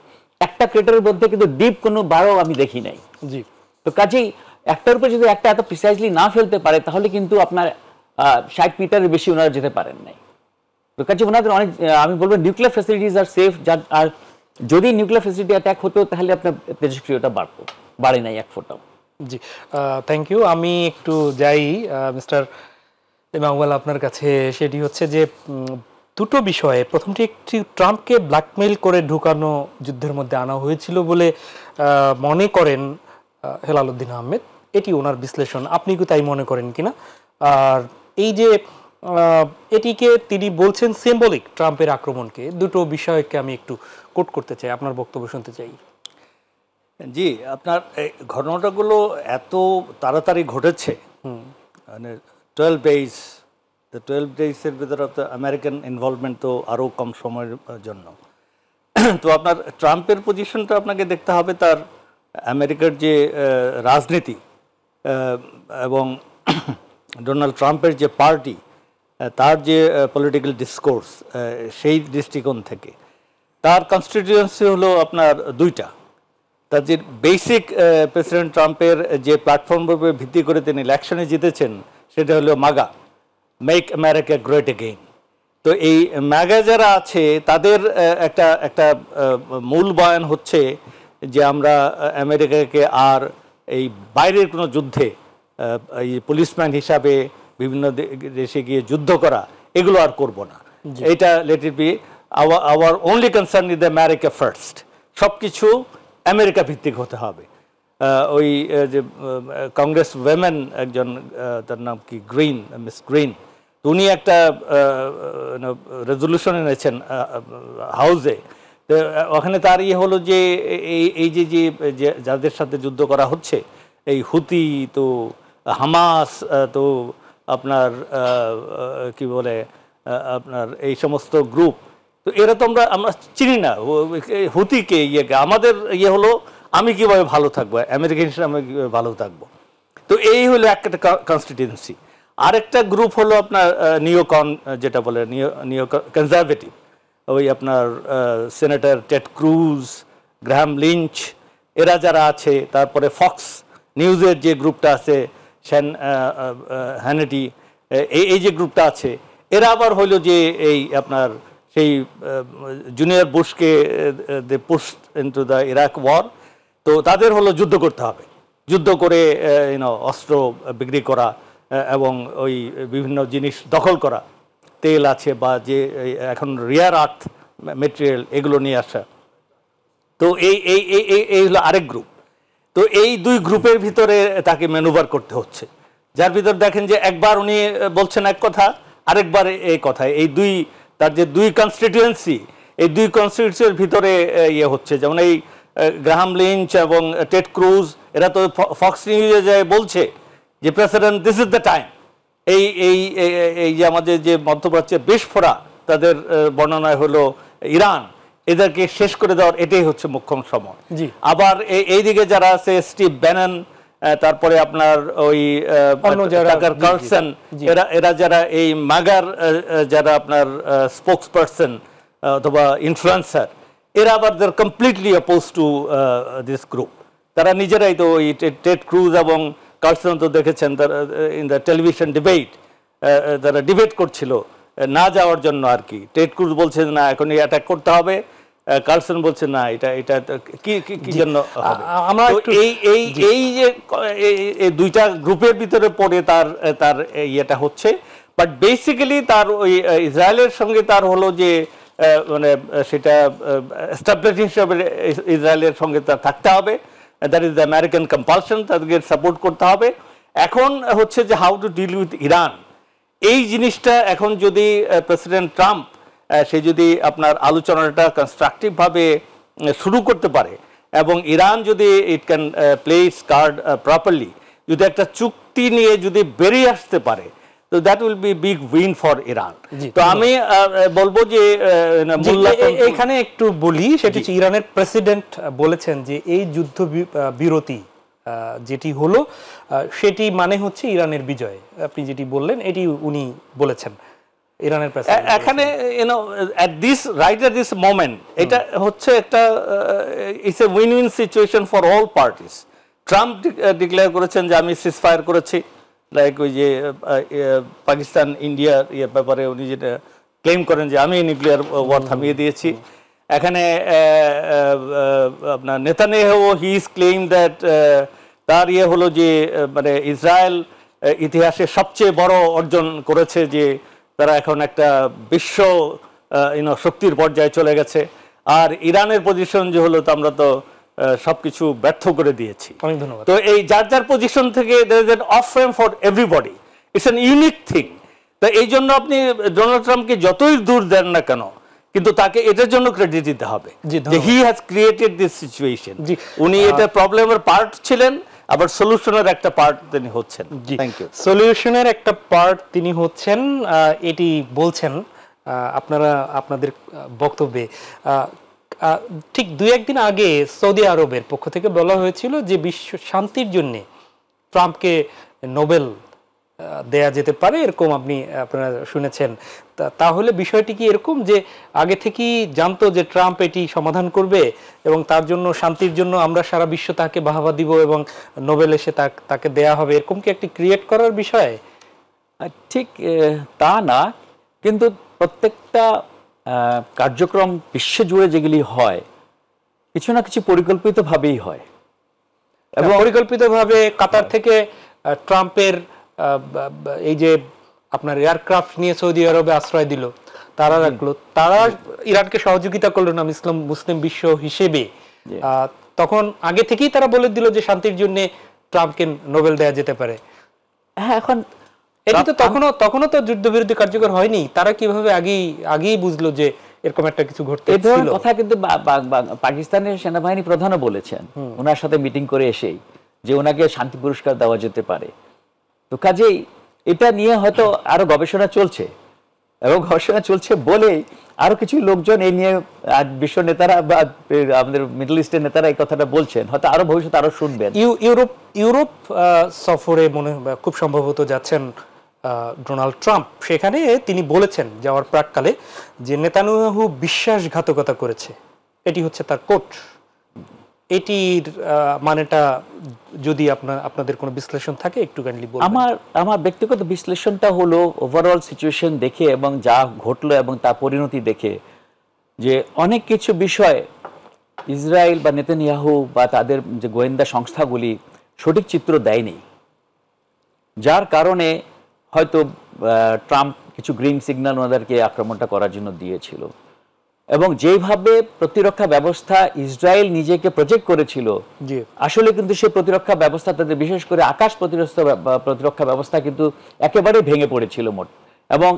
একটা ক্রেটারের মধ্যে কিন্তু ডিপ কোনো বারো আমি দেখি নাই। জি, তো কাজেই একটার উপর যদি একটা এত প্রিসাইজলি না ফেলতে পারে তাহলে কিন্তু আপনার 60 মিটারের বেশি ওনারা যেতে পারেন নাই। তো কাজে ওনাদের অনেক আমি বলবো নিউক্লিয়ার ফ্যাসিলিটিস আর সেফ, আর যদি নিউক্লিয়ার ফ্যাসিলিটি অ্যাটাক হতো তাহলে আপনার তেজস্ক্রিয়তা বাড়ে নাই এক ফোঁটাও। জি, থ্যাংক ইউ। আমি একটু যাই মিস্টার ইমানুয়েল আপনার কাছে, সেটি হচ্ছে যে দুটো বিষয়ে, প্রথমটি একটি ট্রাম্পকে ব্ল্যাকমেইল করে ঢুকানো যুদ্ধের মধ্যে আনা হয়েছিল বলে মনে করেন হেলাল উদ্দিন আহমেদ, এটি ওনার বিশ্লেষণ, আপনি কি তাই মনে করেন কিনা? আর এই যে এটিকে তিনি বলছেন সিম্বলিক ট্রাম্পের আক্রমণকে, দুটো বিষয়কে আমি একটু কোট করতে চাই, আপনার বক্তব্য শুনতে চাই। জি, আপনার ঘটনাটাগুলো এত তাড়াতাড়ি ঘটেছে, মানে 12 ডেজের ভিতরে আমেরিকান ইনভলভমেন্ট তো আরও কম সময়ের জন্য। তো আপনার ট্রাম্পের পজিশনটা আপনাকে দেখতে হবে, তার আমেরিকার যে রাজনীতি এবং ডোনাল্ড ট্রাম্পের যে পার্টি, তার যে পলিটিক্যাল ডিসকোর্স, সেই দৃষ্টিকোণ থেকে তার কনস্টিটিউয়েন্সি হলো আপনার দুইটা। তার যে বেসিক প্রেসিডেন্ট ট্রাম্পের যে প্ল্যাটফর্মের উপর ভিত্তি করে তিনি ইলেকশনে জিতেছেন সেটা হলো মাগা, মেক আমেরিকা গ্রেট এগেইন। তো এই ম্যাগা যারা আছে তাদের একটা মূল বয়ান হচ্ছে যে আমরা আমেরিকাকে আর এই বাইরের কোনো যুদ্ধে এই পুলিশম্যান হিসাবে বিভিন্ন দেশে গিয়ে যুদ্ধ করা এগুলো আর করব না। এটা let it be hour only concern is the America first, সব কিছু আমেরিকা ভিত্তিক হতে হবে। ওই যে কংগ্রেস ওয়েমেন একজন, তার নাম কি গ্রিন, মিস গ্রিন, উনি একটা রেজলিউশন এনেছেন হাউসে। ওখানে তার হলো যে এই যে যাদের সাথে যুদ্ধ করা হচ্ছে, এই হুতি তো হামাস তো আপনার কি বলে আপনার এই সমস্ত গ্রুপ, তো এরা তো আমরা চিনি না হুতিকে ইয়েকে। আমাদের হলো আমি কিভাবে ভালো থাকবো, আমেরিকান হিসেবে আমি কিভাবে ভালো থাকবো। তো এই হলো একটা কনস্টিটিউয়েন্সি। আরেকটা গ্রুপ হলো আপনার নিওকন, যেটা বলে নিও কনজারভেটিভ, ওই আপনার senator Ted Cruz, Graham Lynch, এরা যারা আছে, তারপরে ফক্স নিউজের যে গ্রুপটা আছে, হ্যানেটি, এই যে গ্রুপটা আছে, এরা আবার হইল যে এই আপনার সেই জুনিয়র বুশকে they push into the Iraq war. তো তাদের হলো যুদ্ধ করতে হবে, যুদ্ধ করে অস্ত্র বিক্রি করা এবং ওই বিভিন্ন জিনিস দখল করা, তেল আছে বা যে এখন রিয়ার আর্থ মেটেরিয়াল, এগুলো নিয়ে আসা। তো এই হলো আরেক গ্রুপ। তো এই দুই গ্রুপের ভিতরে তাকে ম্যানুভার করতে হচ্ছে, যার ভিতর দেখেন যে একবার উনি বলছেন এক কথা, আরেকবার এই কথা। তার যে দুই কনস্টিটিউয়েন্সি, এই দুই কনস্টিটিউয়েন্সির ভিতরে হচ্ছে। যেমন এই গ্রাহাম লিঞ্চ এবং টেড ক্রুজ, এরা তো ফক্স নিউজে যায় বলছে যে president this is the time. এই যে আমাদের যে মধ্যপ্রাচ্যের বিস্ফোরা, তাদের বর্ণনায় হলো ইরান, এদেরকে শেষ করে দেওয়ার এটাই হচ্ছে মুখ্যম সময়। আবার এইদিকে যারা আছে স্টিভ ব্যানন, তারপরে আপনার ওই টাকার কার্লসন, এরা যারা এই মাগার যারা আপনার স্পোক্স পারসন অথবা ইনফ্লুয়েন্সার, এরা আবার there completely oppose to this group. তারা নিজেরাই তো ওই টেড ক্রুজ এবং কার্লসন তো দেখেছেন তারা ইন দ্য টেলিভিশন ডিবেট, তারা ডিবেট করছিল না যাওয়ার জন্য আর কি। টেড ক্রুজ বলছে না এখন অ্যাটাক করতে হবে, কার্লসন বলছে না এটা কি জন্য হবে। এই যে এই দুইটা গ্রুপের ভিতরে পড়ে তার ইয়েটা হচ্ছে। বাট বেসিক্যালি তার ওই ইসরায়েলের সঙ্গে তার হলো যে মানে সেটা এস্টাবলিশ হিসাবে ইসরায়েলের সঙ্গে তার থাকতে হবে, that is the American compulsion, তাদেরকে সাপোর্ট করতে হবে। এখন হচ্ছে যে how to deal with Iran, এই জিনিসটা এখন যদি প্রেসিডেন্ট ট্রাম্প সে যদি আপনার আলোচনাটা কনস্ট্রাকটিভভাবে শুরু করতে পারে এবং ইরান যদি it can play it's card properly, যদি একটা চুক্তি নিয়ে যদি বেরিয়ে আসতে পারে, তো that will be big win for Iran. তো আমি বলবো যে এখানে একটু বলি, সেটা হচ্ছে ইরানের প্রেসিডেন্ট বলেছেন যে এই যুদ্ধ বিরতি যেটি হলো সেটি মানে হচ্ছে ইরানের বিজয়। আপনি যেটি বললেন এটি উনি বলেছেন ইরানের প্রেসিডেন্ট। এখানে at this moment এটা হচ্ছে একটা it's a win win situation for all parties. Trump declare করেছেন যে আমি সিজফায়ার করেছি, লাইক ওই যে পাকিস্তান ইন্ডিয়ার ব্যাপারে উনি যেটা ক্লেম করেন যে আমি নিউক্লিয়ার ওয়ার থামিয়ে দিয়েছি। এখানে আপনার Netanyahu he is claim that তার হলো যে মানে ইসরায়েল ইতিহাসের সবচেয়ে বড় অর্জন করেছে, যে তারা এখন একটা বিশ্ব শক্তির পর্যায়ে চলে গেছে। আর ইরানের পজিশন যে হলো তো আমরা তো সবকিছু ব্যর্থ করে দিয়েছি। অনেক ধন্যবাদ। তো এই যার পজিশন থেকে there is an off frame for everybody, it's an unique thing। তো এই জন্য আপনি ডোনাল্ড ট্রাম্পকে যতই দূর দেন না কেন, কিন্তু তাকে এটার জন্য ক্রেডিট দিতে হবে যে he has created this situation. উনি এটা প্রবলেমের পার্ট ছিলেন, আবার সলিউশনের একটা পার্ট তিনি হচ্ছেন। Thank you. সলিউশনের একটা পার্ট তিনি হচ্ছেন, এটি বলছেন আপনারা আপনাদের বক্তব্যে। ঠিক দুই একদিন আগে সৌদি আরবের পক্ষ থেকে বলা হয়েছিল যে বিশ্ব শান্তির জন্য ট্রাম্পকে নোবেল দেয়া যেতে পারে, এরকম আপনারা শুনেছেন। তাহলে বিষয়টি কি এরকম যে আগে থেকেই জানতো যে ট্রাম্প এটি সমাধান করবে এবং তার জন্য শান্তির জন্য আমরা সারা বিশ্ব তাকে বাহবা দিব এবং নোবেল এসে তাকে দেয়া হবে, এরকম কি একটি ক্রিয়েট করার বিষয়? ঠিক তা না, কিন্তু প্রত্যেকটা কার্যক্রম বিশ্বজুড়ে যেগুলি হয় কিছু না কিছু পরিকল্পিতভাবেই হয়। এবং পরিকল্পিতভাবে কাতার থেকে ট্রাম্পের এই যে আপনার এয়ারক্রাফট নিয়ে সৌদি আরবে আশ্রয় দিল, তারা রাখলো, তারা ইরানকে সহযোগিতা করলো না মুসলিম বিশ্ব হিসেবে, তখন আগে থেকেই তারা বলে দিল যে শান্তির জন্য ট্রাম্পকে নোবেল দেয়া যেতে পারে। হ্যাঁ, এখন এটি তো তখনও তো যুদ্ধবিরতি কার্যকর হয়নি, তারা কিভাবে আগেই বুঝলো যে এরকম একটা কিছু ঘটতে এই ধরনের কথা কিন্তু পাকিস্তানের সেনাবাহিনী প্রধানও বলেছেন ওনার সাথে মিটিং করে এসেই, যে ওনাকে শান্তি পুরস্কার দেওয়া যেতে পারে। তো কাজেই এটা নিয়ে হয়তো আরো গবেষণা চলছে, এবং গবেষণা চলছে বলেই আরো কিছু লোকজন এই নিয়ে বিশ্ব নেতারা বা আমাদের মিডল ইস্টের নেতারা এই কথাটা বলছেন, হয়তো আরো ভবিষ্যতে আরো শুনবেন। ইউরোপ সফরে মনে হয় খুব সম্ভবত যাচ্ছেন ডোনাল্ড ট্রাম্প। সেখানে তিনি বলেছেন যাওয়ার প্রাককালে যে নেতানিয়াহু বিশ্বাসঘাতকতা করেছে, এটি হচ্ছে তার কোট। এটির মানেটা যদি আপনাদের কোনো বিশ্লেষণ থাকে একটু কাইন্ডলি বলুন। আমার ব্যক্তিগত বিশ্লেষণটা হলো ওভারঅল সিচুয়েশন দেখে এবং যা ঘটলো এবং তার পরিণতি দেখে, যে অনেক কিছু বিষয় ইসরায়েল বা নেতানিয়াহু বা তাদের যে গোয়েন্দা সংস্থাগুলি সঠিক চিত্র দেয়নি, যার কারণে হয়তো ট্রাম্প কিছু গ্রিন সিগন্যাল ওনাদেরকে আক্রমণটা করার জন্য দিয়েছিল। এবং যেভাবে প্রতিরক্ষা ব্যবস্থা ইসরায়েল নিজেকে প্রজেক্ট করেছিল, আসলে কিন্তু সেই প্রতিরক্ষা ব্যবস্থা, তাদের বিশেষ করে আকাশ প্রতিরক্ষা ব্যবস্থা কিন্তু একেবারে ভেঙে পড়েছিল মোট। এবং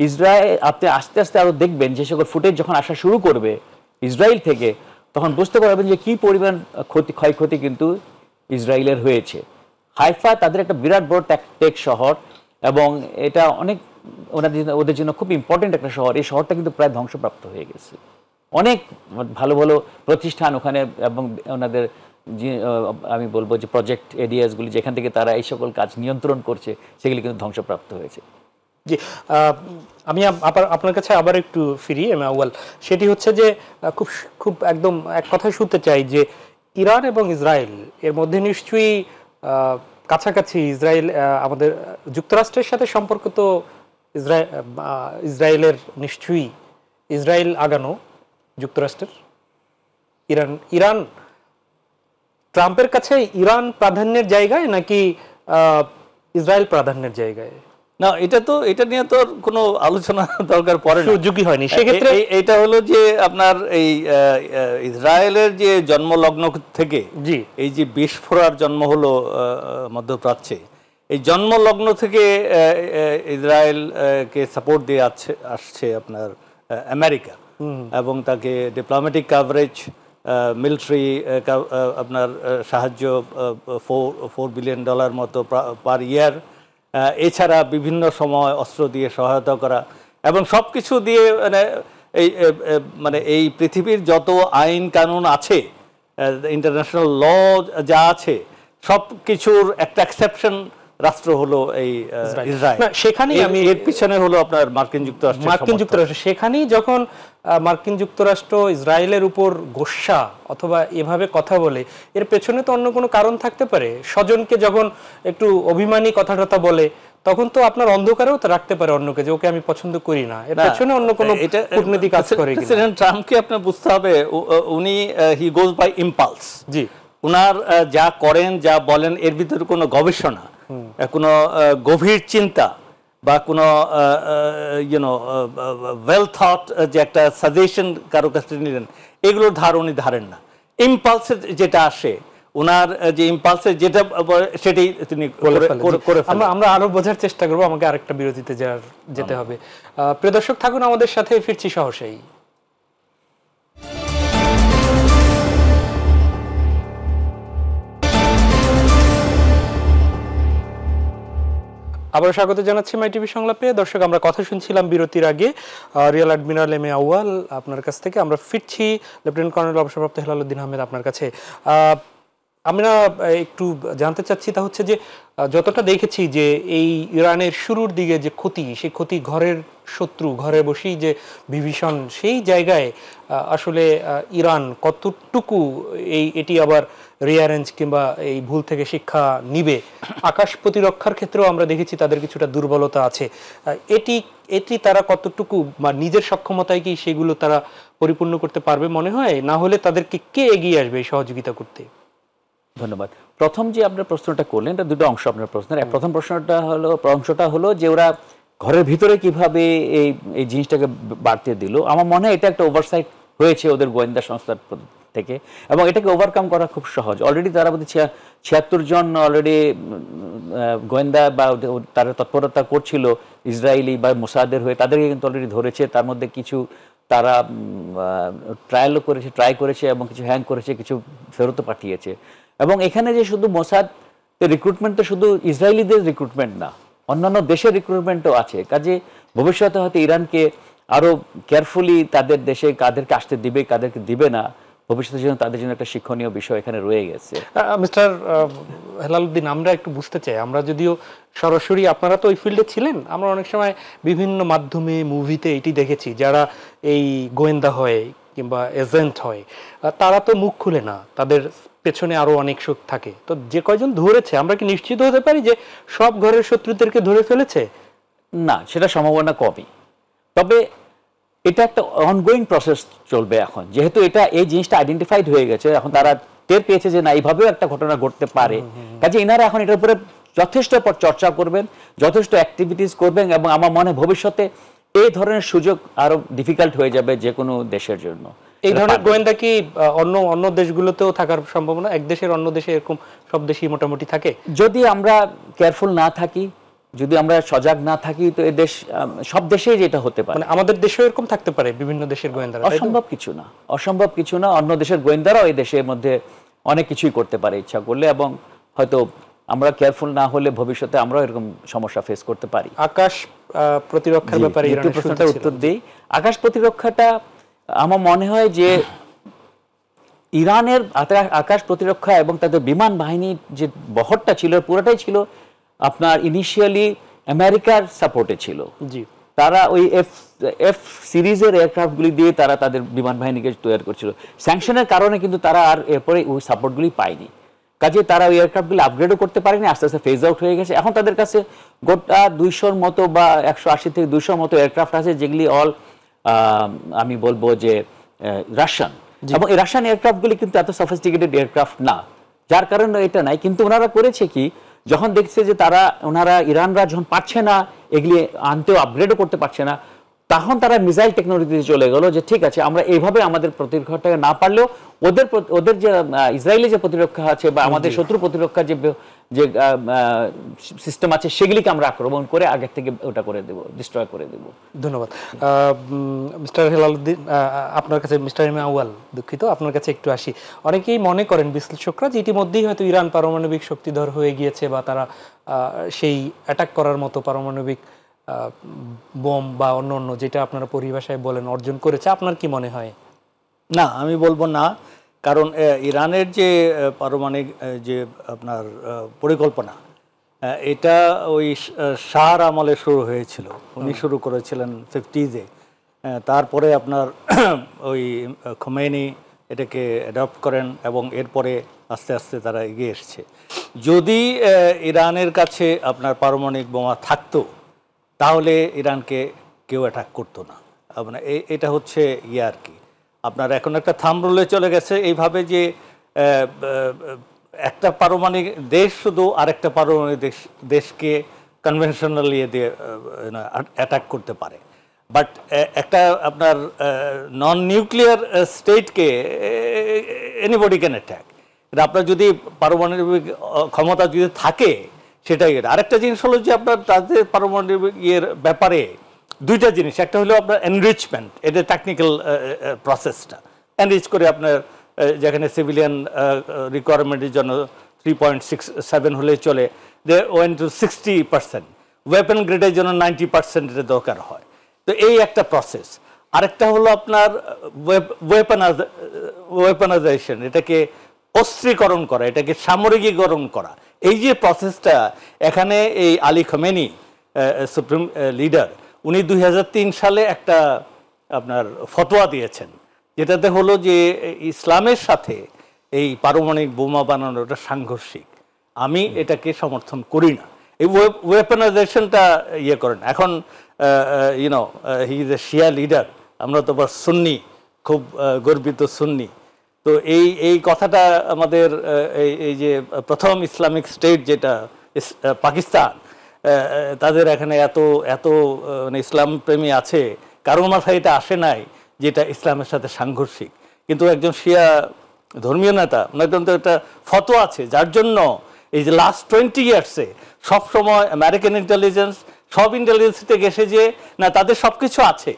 ইসরায়েল আপনি আস্তে আস্তে আরো দেখবেন যে সকল ফুটেজ যখন আসা শুরু করবে ইসরায়েল থেকে, তখন বুঝতে পারবেন যে কি পরিমাণ ক্ষয়ক্ষতি কিন্তু ইসরায়েলের হয়েছে। হাইফা তাদের একটা বিরাট বড় টেক শহর, এবং এটা অনেক ওদের জন্য খুব ইম্পর্টেন্ট একটা শহর। এই শহরটা কিন্তু প্রায় ধ্বংসপ্রাপ্ত হয়ে গেছে। অনেক ভালো ভালো প্রতিষ্ঠান ওখানে, এবং ওনাদের আমি বলবো যে প্রজেক্ট এরিয়াসগুলি যেখান থেকে তারা এই সকল কাজ নিয়ন্ত্রণ করছে, সেগুলি কিন্তু ধ্বংসপ্রাপ্ত হয়েছে। জি, আমি আপনার কাছে আবার একটু ফিরি আউয়াল। সেটি হচ্ছে যে খুব একদম এক কথায় শুনতে চাই যে ইরান এবং ইসরায়েল এর মধ্যে নিশ্চয়ই কাছাকাছি, ইসরায়েল আমাদের যুক্তরাষ্ট্রের সাথে সম্পর্ক তো ইসরায়েলের নিশ্চয়ই, ইসরায়েল আগানো যুক্তরাষ্ট্রের। ইরান ট্রাম্পের কাছে ইরান প্রাধান্যের জায়গায় নাকি ইসরায়েল প্রাধান্যের জায়গায়? না, এটা নিয়ে তো কোনো আলোচনা দরকার পড়ে না, সুযোগই হয়নি। সেক্ষেত্রে এটা হলো যে আপনার এই ইসরায়েলের যে জন্মলগ্ন থেকে এই যে বিস্ফোরণের জন্ম হলো মধ্যপ্রাচ্যে, এই জন্মলগ্ন থেকে ইসরায়েল কে সাপোর্ট দিয়ে আসছে আপনার আমেরিকা, এবং তাকে ডিপ্লোম্যাটিক কাভারেজ, মিলিটারি আপনার সাহায্য $4 বিলিয়ন মতো পার ইয়ার, এছাড়া বিভিন্ন সময় অস্ত্র দিয়ে সহায়তা করা, এবং সব কিছু দিয়ে মানে এই পৃথিবীর যত আইন কানুন আছে, ইন্টারন্যাশনাল ল যা আছে, সব কিছুর একটা এক্সেপশন রাষ্ট্র হলো এই ইসরায়েল। সেখানেই আমি এর পিছনে হলো আপনার মার্কিন যুক্তরাষ্ট্র। সেখানেই যখন মার্কিন যুক্তরাষ্ট্র ইসরায়েলের উপর গোস্বা অথবা এভাবে কথা বলে, এর পেছনে তো অন্য কোনো কারণ থাকতে পারে। স্বজনকে যখন একটু অভিমানী কথাটা বলে, তখন তো আপনার অন্ধকারেও তো রাখতে পারে অন্যকে, যে ওকে আমি পছন্দ করি না, এর পেছনে অন্য কোনো কূটনীতি কাজ করে। প্রেসিডেন্ট ট্রাম্পকে আপনার বুঝতে হবে, উনি হি গোজ বাই ইম্পালস। জি, উনার যা করেন, যা বলেন, এর ভিতরে কোনো গবেষণা, কোনো গভীর চিন্তা বা কোনো ওয়েল থট যে একটা সাজেশন কারো কাছে নিলেন, এগুলোর ধার উনি ধারেন না। ইম্পালসে যেটা আসে, ওনার যে ইম্পালসে যেটা সেটাই তিনি করে ফেলেন। আমরা আরো বোঝার চেষ্টা করবো। আমাকে আরেকটা বিরতিতে যেতে হবে। প্রিয় দর্শক, থাকুন আমাদের সাথে, ফিরছি সহসেই। আবার স্বাগত জানাচ্ছি মাই টিভি সংলাপে। দর্শক, আমরা কথা শুনছিলাম বিরতির আগে রিয়াল অ্যাডমিরাল এম এ আউয়াল আপনার কাছ থেকে। আমরা ফিরছি লেফটেন্যান্ট কর্নেল অবসরপ্রাপ্ত হেলালুদ্দিন আহমেদ আপনার কাছে। আমরা একটু জানতে চাচ্ছি তা হচ্ছে যে যতটা দেখেছি যে এই ইরানের শুরুর দিকে যে ক্ষতি, সেই ক্ষতি ঘরের শত্রু ঘরে বসেই যে বিভীষণ, সেই জায়গায় আসলে ইরান কতটুকু এটি আবার রিঅ্যারেঞ্জ কিংবা এই ভুল থেকে শিক্ষা নিবে। আকাশ প্রতিরক্ষার ক্ষেত্রেও আমরা দেখেছি তাদের কিছুটা দুর্বলতা আছে। এটি এটি তারা কতটুকু বা নিজের সক্ষমতায় কি সেগুলো তারা পরিপূর্ণ করতে পারবে মনে হয়, না হলে তাদেরকে কে এগিয়ে আসবে এই সহযোগিতা করতে? ধন্যবাদ। প্রথম যে আপনার প্রশ্নটা করলেন, এটা দুটো অংশ আপনার প্রশ্নের। প্রথম অংশটা হলো যে ওরা ঘরের ভিতরে কিভাবে এই জিনিসটাকে বাড়তে দিল। আমার মনে হয় এটা একটা ওভারসাইট হয়েছে ওদের গোয়েন্দা সংস্থার থেকে, এবং এটাকে ওভারকাম করা খুব সহজ। অলরেডি তারা বোধহয় 76 জন অলরেডি গোয়েন্দা বা তারা তৎপরতা করছিল ইসরায়েলি বা মোসাদের হয়ে, তাদেরকে কিন্তু অলরেডি ধরেছে। তার মধ্যে কিছু তারা ট্রাই করেছে এবং কিছু হ্যাং করেছে, কিছু ফেরতও পাঠিয়েছে। এবং এখানে যে শুধু মোসাদ রিক্রুটমেন্ট, তো শুধু ইসরায়েলিদের রিক্রুটমেন্ট না, অন্যান্য দেশের রিক্রুটমেন্টও আছে। কাজে ভবিষ্যতে হয়তো ইরানকে আরো কেয়ারফুলি তাদের দেশে কাদেরকে আসতে দিবে, কাদেরকে দিবে না, ভবিষ্যতের জন্য তাদের জন্য একটা শিক্ষণীয় বিষয় এখানে রয়ে গেছে। মিস্টার হেলালুদ্দিন, আমরা একটু বুঝতে চাই, আমরা যদিও সরাসরি, আপনারা তো ওই ফিল্ডে ছিলেন, আমরা অনেক সময় বিভিন্ন মাধ্যমে মুভিতে এটি দেখেছি, যারা এই গোয়েন্দা হয় কিংবা এজেন্ট হয় তারা তো মুখ খুলে না, তাদের পেছনে আরো অনেক শোক থাকে। তো যে কয়জন ধরেছে, আমরা কি নিশ্চিত হতে পারি যে সব ঘরের শত্রুদেরকে ধরে ফেলেছে? না, সেটা সম্ভাবনা কমই। তবে এটা একটা অনগোয়িং প্রসেস চলবে এখন, যেহেতু এই জিনিসটা আইডেন্টিফাইড হয়ে গেছে, এখন তারা টের পেয়েছে যে না, এইভাবেও একটা ঘটনা ঘটতে পারে। কাজে এনারা এখন এটার উপরে যথেষ্ট চর্চা করবেন, যথেষ্ট অ্যাক্টিভিটিস করবেন, এবং আমার মনে ভবিষ্যতে এই ধরনের সুযোগ আরো ডিফিকাল্ট হয়ে যাবে যে কোনো দেশের জন্য। এই ধরনের গোয়েন্দা কি অন্য দেশগুলোতেও থাকার সম্ভাবনা? এক দেশের অন্য দেশে এরকম সব দেশই মোটামুটি থাকে? যদি আমরা কেয়ারফুল না থাকি, যদি আমরা সজাগ না থাকি, তো এই দেশ, সব দেশেই যেটা হতে পারে। মানে আমাদের দেশেও এরকম থাকতে পারে বিভিন্ন দেশের গোয়েন্দারা? অসম্ভব কিছু না। অন্য দেশের গোয়েন্দারাও এই দেশের মধ্যে অনেক কিছুই করতে পারে ইচ্ছা করলে, এবং হয়তো আমরা কেয়ারফুল না হলে ভবিষ্যতে আমরাও এরকম সমস্যা ফেস করতে পারি। আকাশ প্রতিরক্ষার ব্যাপারে ইরানের প্রশ্নটার উত্তর দেই। আকাশ প্রতিরক্ষাটা আমার মনে হয় যে ইরানের আকাশ প্রতিরক্ষা এবং তাদের বিমান বাহিনীর যে বহরটা ছিল, পুরোটাই ছিল আপনার ইনিশিয়ালি আমেরিকার সাপোর্টে ছিল। জি, তারা ওই এফ সিরিজের এয়ারক্রাফটগুলি দিয়ে তারা তাদের বিমান বাহিনীকে তৈরি করছিল। স্যাংশনের কারণে কিন্তু তারা আর এরপরে ওই সাপোর্টগুলি পায়নি। কাজে তারা ওই এয়ারক্রাফটগুলি আপগ্রেডও করতে পারেনি, আস্তে আস্তে ফেজ আউট হয়ে গেছে। এখন তাদের কাছে গোটা 200-র মতো বা 180 থেকে 200 মতো এয়ারক্রাফট আছে, যেগুলি অল আমি বলবো যে রাশিয়ান। এবং এই রাশিয়ান এয়ারক্রাফটগুলি কিন্তু এত সফিস্টিকেটেড এয়ারক্রাফট না, যার কারণে এটা নাই। কিন্তু ওনারা করেছে কি, যখন দেখছে যে ওনারা ইরানরা যখন পারছে না, এগুলি আনতেও আপগ্রেডও করতে পারছে না, তখন তারা মিসাইল টেকনোলজিতে চলে গেল যে ঠিক আছে, আমরা এইভাবে আমাদের প্রতিরক্ষাটাকে না পারলেও ওদের যে ইসরায়েলি যে প্রতিরক্ষা আছে বা আমাদের শত্রু প্রতিরক্ষা যে সিস্টেম আছে, সেগুলিকে আমরা আক্রমণ করে আগের থেকে ওটা করে দেব, ডিস্ট্রয় করে দেব। ধন্যবাদ মিস্টার হেলালুদ্দিন। আপনার কাছে মিস্টার এম এ আউয়াল, দুঃখিত, আপনার কাছে একটু আসি। অনেকেই মনে করেন বিশ্লেষকরা যে ইতিমধ্যেই হয়তো ইরান পারমাণবিক শক্তিধর হয়ে গিয়েছে, বা তারা সেই অ্যাটাক করার মতো পারমাণবিক বোম বা অন্য যেটা আপনারা পরিভাষায় বলেন অর্জন করেছে। আপনার কি মনে হয়? না, আমি বলবো না, কারণ ইরানের যে পারমাণবিক যে আপনার পরিকল্পনা, এটা ওই শাহর আমলে শুরু হয়েছিল। উনি শুরু করেছিলেন 50s-এ। তারপরে আপনার ওই খোমেনি এটাকে অ্যাডপ্ট করেন, এবং এরপরে আস্তে আস্তে তারা এগিয়ে এসছে। যদি ইরানের কাছে আপনার পারমাণবিক বোমা থাকতো, তাহলে ইরানকে কেউ অ্যাটাক করতো না। আপনার এটা হচ্ছে আর কি, আপনার এখন একটা থাম্ব রুলে চলে গেছে এইভাবে যে একটা পারমাণবিক দেশ শুধু আরেকটা পারমাণবিক দেশকে কনভেনশনাল দিয়ে অ্যাটাক করতে পারে, বাট একটা আপনার নন নিউক্লিয়ার স্টেটকে এনিবডি ক্যান অ্যাটাক। আপনার যদি পারমাণবিক ক্ষমতা যদি থাকে, সেটাই। আরেকটা জিনিস হলো যে আপনার তাদের পারমাণবিক ব্যাপারে দুইটা জিনিস, একটা হলো আপনার এনরিচমেন্ট, এটা টেকনিক্যাল প্রসেসটা এনরিচ করে আপনার যেখানে সিভিলিয়ান রিকোয়ারমেন্টের জন্য 3.67 হলে চলে, দে ওয়েন টু 60%, ওয়েপন গ্রেডের জন্য 90% এটা দরকার হয়। তো এই একটা প্রসেস। আরেকটা হলো আপনার ওয়েপনাইজেশন, এটাকে অস্ত্রীকরণ করা, এটাকে সামরিকীকরণ করা, এই যে প্রসেসটা এখানে এই আলী খমেনি সুপ্রিম লিডার উনি 2003 সালে একটা আপনার ফতোয়া দিয়েছেন, যেটাতে হলো যে ইসলামের সাথে এই পারমাণবিক বোমা বানানোটা সাংঘর্ষিক, আমি এটাকে সমর্থন করি না। এই ওয়েপনাইজেশনটা ইয়ে করেন। এখন you know he is a Shia leader, আমরা তো আবার সুন্নি, খুব গর্বিত সুন্নি। তো এই কথাটা আমাদের এই যে প্রথম ইসলামিক স্টেট যেটা পাকিস্তান, তাদের এখানে এত এত মানে ইসলাম প্রেমী আছে, কারোর মাথায় এটা আসে নাই যেটা ইসলামের সাথে সাংঘর্ষিক। কিন্তু একজন শিয়া ধর্মীয় নেতা ওনাদের তো একটা ফতোয়া আছে, যার জন্য এই যে লাস্ট 20 ইয়ার্সে সবসময় আমেরিকান ইন্টেলিজেন্স সব ইন্টেলিজেন্স থেকে এসে যে না তাদের সব কিছু আছে,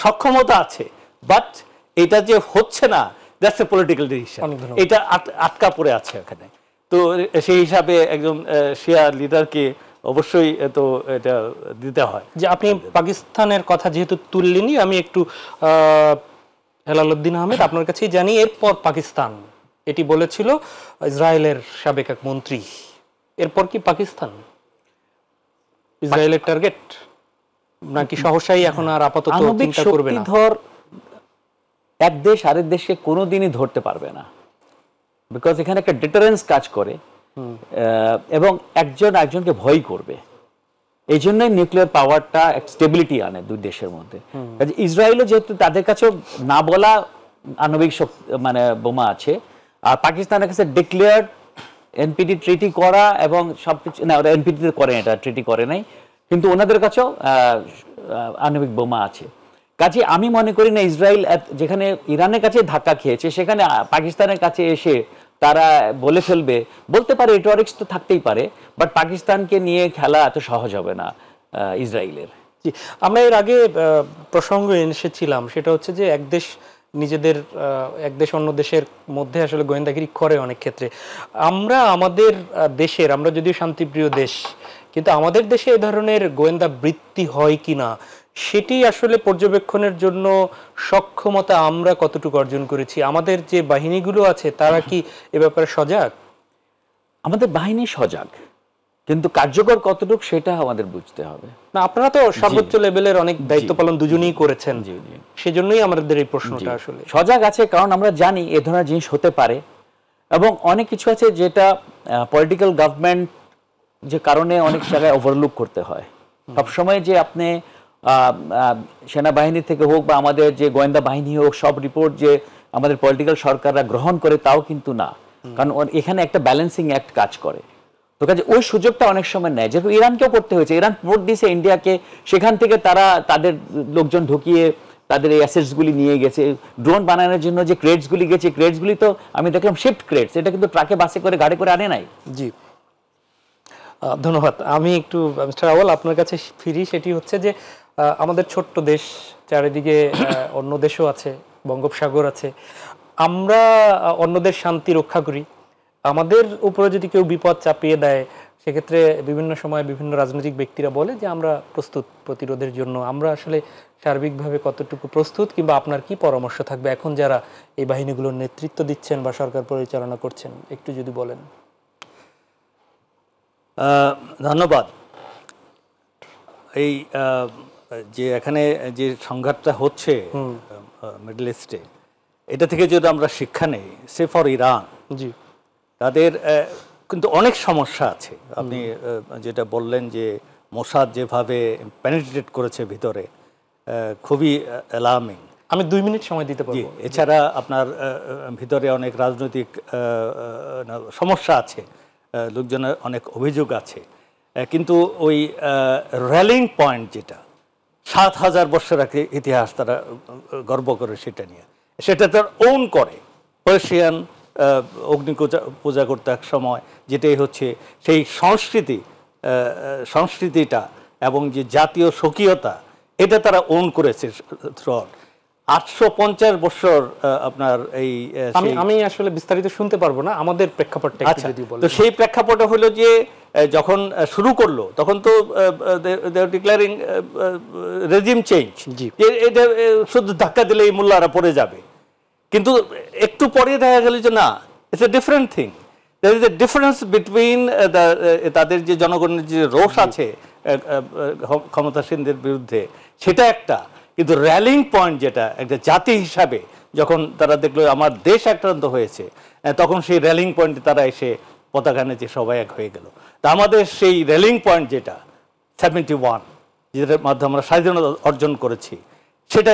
সক্ষমতা আছে, বাট এটা যে হচ্ছে না, দ্যাটস এ পলিটিক্যাল ডিসিশন, এটা আটকা পড়ে আছে এখানে। তো সেই হিসাবে একজন শিয়া লিডারকে অবশ্যই তো এটা দিতে হয়। যে আপনি পাকিস্তানের কথা যেহেতু তুললেনি, আমি একটু হেলালুদ্দিন আহমেদ আপনার কাছেই জানি, এরপর পাকিস্তান এটি বলেছিল ইসরায়েলের সাবেক এক মন্ত্রী, এরপর কি পাকিস্তান ইসরায়েলের টার্গেট নাকি সহসাই এখন আর আপাতত চিন্তা করবে না? ধর এক দেশ আরেক দেশকে কোনোদিনই ধরতে পারবে না, বিকজ এখানে একটা ডিটারেন্স কাজ করে এবং একজন একজনকে ভয় করবে। এই জন্যই নিউক্লিয়ার পাওয়ারটা স্টেবিলিটি আনে দুই দেশের মধ্যে। ইসরায়েলও যেহেতু তাদের কাছেও না বলা আণবিক মানে বোমা আছে, আর পাকিস্তানের কাছে ডিক্লেয়ার্ড এনপিটি ট্রিটি করা এবং সবকিছু, না ওরা এনপিটি করে, এটা ট্রিটি করে নাই, কিন্তু ওনাদের কাছেও আণবিক বোমা আছে। কাজে আমি মনে করি না ইসরায়েল যেখানে ইরানের কাছে ধাক্কা খেয়েছে, সেখানে পাকিস্তানের কাছে এসে তারা বলে ফেলবে, বলতে পারে রিটরিক্স তো থাকতেই পারে, বাট পাকিস্তানকে নিয়ে খেলা এত সহজ হবে না ইসরায়েলের। জি, আমরা এর আগে প্রসঙ্গ এসেছিলাম, সেটা হচ্ছে যে এক দেশ নিজেদের, এক দেশ অন্য দেশের মধ্যে আসলে গোয়েন্দাগিরি করে অনেক ক্ষেত্রে। আমরা আমাদের দেশের, আমরা যদিও শান্তিপ্রিয় দেশ, কিন্তু আমাদের দেশে এ ধরনের গোয়েন্দা বৃত্তি হয় কিনা সেটি আসলে পর্যবেক্ষণের জন্য সক্ষমতা আমরা কতটুকু অর্জন করেছি? আমাদের যে বাহিনীগুলো আছে তারা কি এ ব্যাপারে সজাগ? আমাদের বাহিনী সজাগ, কিন্তু কার্যকর কতটুকু সেটা আমাদের বুঝতে হবে। না, আপনারা তো সর্বোচ্চ লেভেলের অনেক দায়িত্ব পালন দুজনেই করেছেন, সেজন্যই আমাদের এই প্রশ্নটা। আসলে সজাগ আছে কারণ আমরা জানি এ ধরনের জিনিস হতে পারে, এবং অনেক কিছু আছে যেটা পলিটিক্যাল গভর্নমেন্ট যে কারণে অনেক জায়গায় ওভারলুক করতে হয়। সবসময় যে আপনি সেনাবাহিনী থেকে হোক বা আমাদের যে গোয়েন্দা বাহিনী হোক, সব রিপোর্ট যে আমাদের পলিটিক্যাল সরকাররা গ্রহণ করে তাও কিন্তু না, কারণ এখানে একটা ব্যালেন্সিং অ্যাক্ট কাজ করে। তো কাজে ওই সুযোগটা অনেক সময় নেয়, যেহেতু ইরানকেও করতে হয়েছে, ইরান ভোট দিয়েছে ইন্ডিয়াকে, সেখান থেকে তারা তাদের লোকজন ঢুকিয়ে তাদের এই অ্যাসেটসগুলি নিয়ে গেছে। ড্রোন বানানোর জন্য যে ক্রেটসগুলি গেছে, ক্রেটসগুলি তো আমি দেখলাম শিফট ক্রেটস, এটা কিন্তু ট্রাকে বাসে করে গাড়ি করে আনে নাই। জি, ধন্যবাদ। আমি একটু মিস্টার আউয়াল আপনার কাছে ফিরি, সেটি হচ্ছে যে আমাদের ছোট্ট দেশ, চারিদিকে অন্য দেশও আছে, বঙ্গোপসাগর আছে, আমরা অন্যদের শান্তি রক্ষা করি। আমাদের উপরে যদি কেউ বিপদ চাপিয়ে দেয়, সেক্ষেত্রে বিভিন্ন সময় বিভিন্ন রাজনৈতিক ব্যক্তিরা বলে যে আমরা প্রস্তুত প্রতিরোধের জন্য। আমরা আসলে সার্বিকভাবে কতটুকু প্রস্তুত, কিংবা আপনার কি পরামর্শ থাকবে এখন যারা এই বাহিনীগুলোর নেতৃত্ব দিচ্ছেন বা সরকার পরিচালনা করছেন, একটু যদি বলেন। ধন্যবাদ। এই যে এখানে যে সংঘাতটা হচ্ছে মিডল ইস্টে, এটা থেকে যদি আমরা শিক্ষা নেই, সে ফর ইরান, জি, তাদের কিন্তু অনেক সমস্যা আছে। আপনি যেটা বললেন যে মোসাদ যেভাবে পেনিট্রেট করেছে ভিতরে, খুবই অ্যালার্মিং। আমি 2 মিনিট সময় দিতে পারবো। এছাড়া আপনার ভিতরে অনেক রাজনৈতিক সমস্যা আছে, লোকজনের অনেক অভিযোগ আছে, কিন্তু ওই র্যালিং পয়েন্ট যেটা 7000 বছর আগে ইতিহাস তারা গর্ব করে সেটা নিয়ে, সেটা তার ওন করে। পার্সিয়ান অগ্নি পূজা করতে এক সময়, যেটাই হচ্ছে সেই সংস্কৃতিটা এবং যে জাতীয় স্বকীয়তা, এটা তারা ওন করেছে থ্রুআউট 850 বছর। আপনার এই আমি আসলে বিস্তারিত শুনতে পারবো না, আমাদের প্রেক্ষাপটটা একটু যদি বলেন। তো সেই প্রেক্ষাপটে হলো যে যখন শুরু করলো তখন তো ডিক্লারিং রেজিম চেঞ্জ, এটা শুধু ধাক্কা দিলে এই মোল্লারা পড়ে যাবে। কিন্তু একটু পরে দেখা গেল যে না, it's a different thing. There is a difference between তাদের যে জনগণের যে রোষ আছে ক্ষমতাসীনদের বিরুদ্ধে, সেটা একটা, কিন্তু র্যালিং পয়েন্ট যেটা একটা জাতি হিসাবে যখন তারা দেখলো আমার দেশ আক্রান্ত হয়েছে, তখন সেই র্যালিং পয়েন্টে তারা এসে পতাকা নেচে সবাই এক হয়ে গেল। তা আমাদের সেই র্যালিং পয়েন্ট যেটা 71, যেটার মাধ্যমে আমরা স্বাধীনতা অর্জন করেছি, সেটা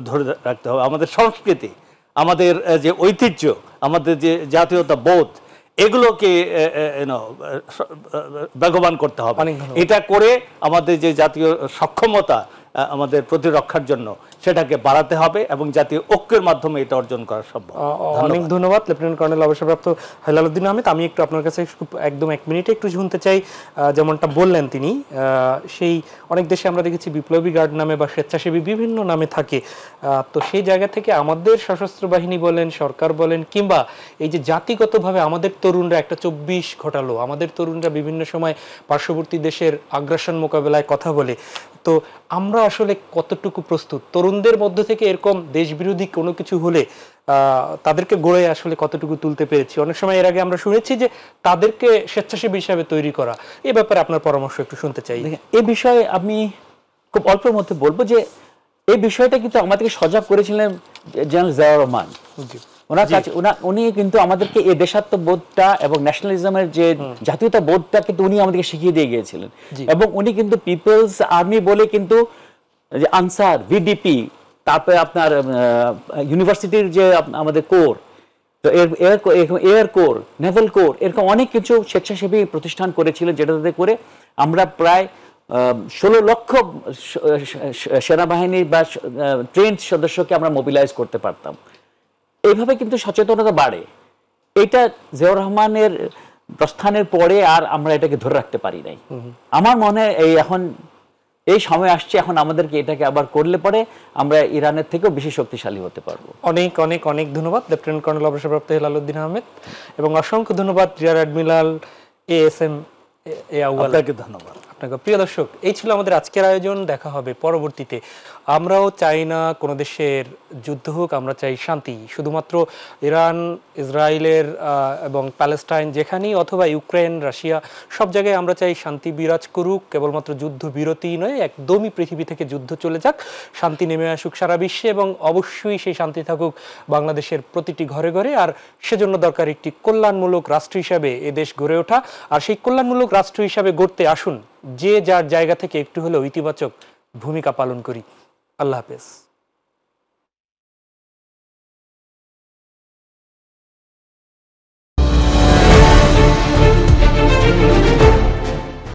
ধরে রাখতে হবে। আমাদের সংস্কৃতি, আমাদের যে ঐতিহ্য, আমাদের যে জাতীয়তা বোধ, এগুলোকে বেগবান করতে হবে। এটা করে আমাদের যে জাতীয় সক্ষমতা আমাদের প্রতিরক্ষার জন্য, সেটাকে বাড়াতে হবে এবং জাতীয় ঐক্যের মাধ্যমে এটা অর্জন করা সম্ভব। অনেক ধন্যবাদ লেফটেন্যান্ট কর্নেল অবসরপ্রাপ্ত হেলালুদ্দিন আহমেদ। আমি একটু আপনার কাছে একদম 1 মিনিটে একটু শুনতে চাই, যেমনটা বললেন তিনি, সেই অনেক দেশে আমরা দেখেছি বিপ্লবী গার্ড নামে বা স্বেচ্ছাসেবী বিভিন্ন নামে থাকে। তো সেই জায়গা থেকে আমাদের সশস্ত্র বাহিনী বলেন, সরকার বলেন, কিংবা এই যে জাতিগতভাবে আমাদের তরুণরা একটা 24 ঘটালো, আমাদের তরুণরা বিভিন্ন সময় পার্শ্ববর্তী দেশের আগ্রাসন মোকাবেলায় কথা বলে, তো আমরা আসলে কতটুকু প্রস্তুত? তরুণদের মধ্য থেকে এরকম দেশবিরোধী কোনো কিছু হলে তাদেরকে গড়ে আসলে কতটুকু তুলতে পেরেছি? অনেক সময় এর আগে আমরা শুনেছি যে তাদেরকে স্বেচ্ছাসেবী হিসাবে তৈরি করা, এ ব্যাপারে আপনার পরামর্শ একটু শুনতে চাই। এই বিষয়ে আমি খুব অল্পের মধ্যে বলবো যে এই বিষয়টা কিন্তু আমাদেরকে সজাগ করেছিলেন জেনারেল জিয়াউর রহমান। ওনার কাছে উনি কিন্তু আমাদেরকে এই দেশাত্মবোধটা এবং ন্যাশনালিজমের যে জাতীয়তা বোধটা কিন্তু উনি আমাদেরকে শিখিয়ে দিয়ে গিয়েছিলেন। এবং উনি কিন্তু পিপলস আর্মি বলে কিন্তু যে আনসার, ভিডিপি, তারপরে আপনার ইউনিভার্সিটির যে আমাদের কোর, তো এয়ার কোর, নেভাল কোর, এরকম অনেক কিছু স্বেচ্ছাসেবী প্রতিষ্ঠান করেছিলেন, যেটাতে করে আমরা প্রায় 16 লক্ষ সেনাবাহিনীর বা ট্রেন্ড সদস্যকে আমরা মোবিলাইজ করতে পারতাম। এইভাবে কিন্তু সচেতনতা বাড়ে। এটা জিয়াউর রহমানের প্রস্থানের পরে আর আমরা এটাকে ধরে রাখতে পারি নাই। আমার মনে হয় এখন এই সময় আসছে, এখন আমাদেরকে এটাকে আবার করলে পরে আমরা ইরানের থেকেও বেশি শক্তিশালী হতে পারবো। অনেক অনেক অনেক ধন্যবাদ লেফটেন্যান্ট কর্নেল অবসরপ্রাপ্ত হেলালুদ্দিন আহমেদ, এবং অসংখ্য ধন্যবাদ রিয়ার অ্যাডমিরাল ASM আউয়াল। আপনাকে ধন্যবাদ। আপনাকে। প্রিয় দর্শক, এই ছিল আমাদের আজকের আয়োজন। দেখা হবে পরবর্তীতে। আমরাও চাই না কোনো দেশের যুদ্ধ হোক, আমরা চাই শান্তি। শুধুমাত্র ইরান, ইসরায়েলের এবং প্যালেস্টাইন যেখানেই, অথবা ইউক্রেন, রাশিয়া, সব জায়গায় আমরা চাই শান্তি বিরাজ করুক। কেবলমাত্র যুদ্ধ বিরতি নয়, একদমই পৃথিবী থেকে যুদ্ধ চলে যাক, শান্তি নেমে আসুক সারা বিশ্বে, এবং অবশ্যই সেই শান্তি থাকুক বাংলাদেশের প্রতিটি ঘরে ঘরে। আর সেজন্য দরকার একটি কল্যাণমূলক রাষ্ট্র হিসাবে এ দেশ গড়ে ওঠা। আর সেই কল্যাণমূলক রাষ্ট্র হিসাবে গড়তে আসুন যে যার জায়গা থেকে একটু হলেও ইতিবাচক ভূমিকা পালন করি। আল্লাহ হাফেজ।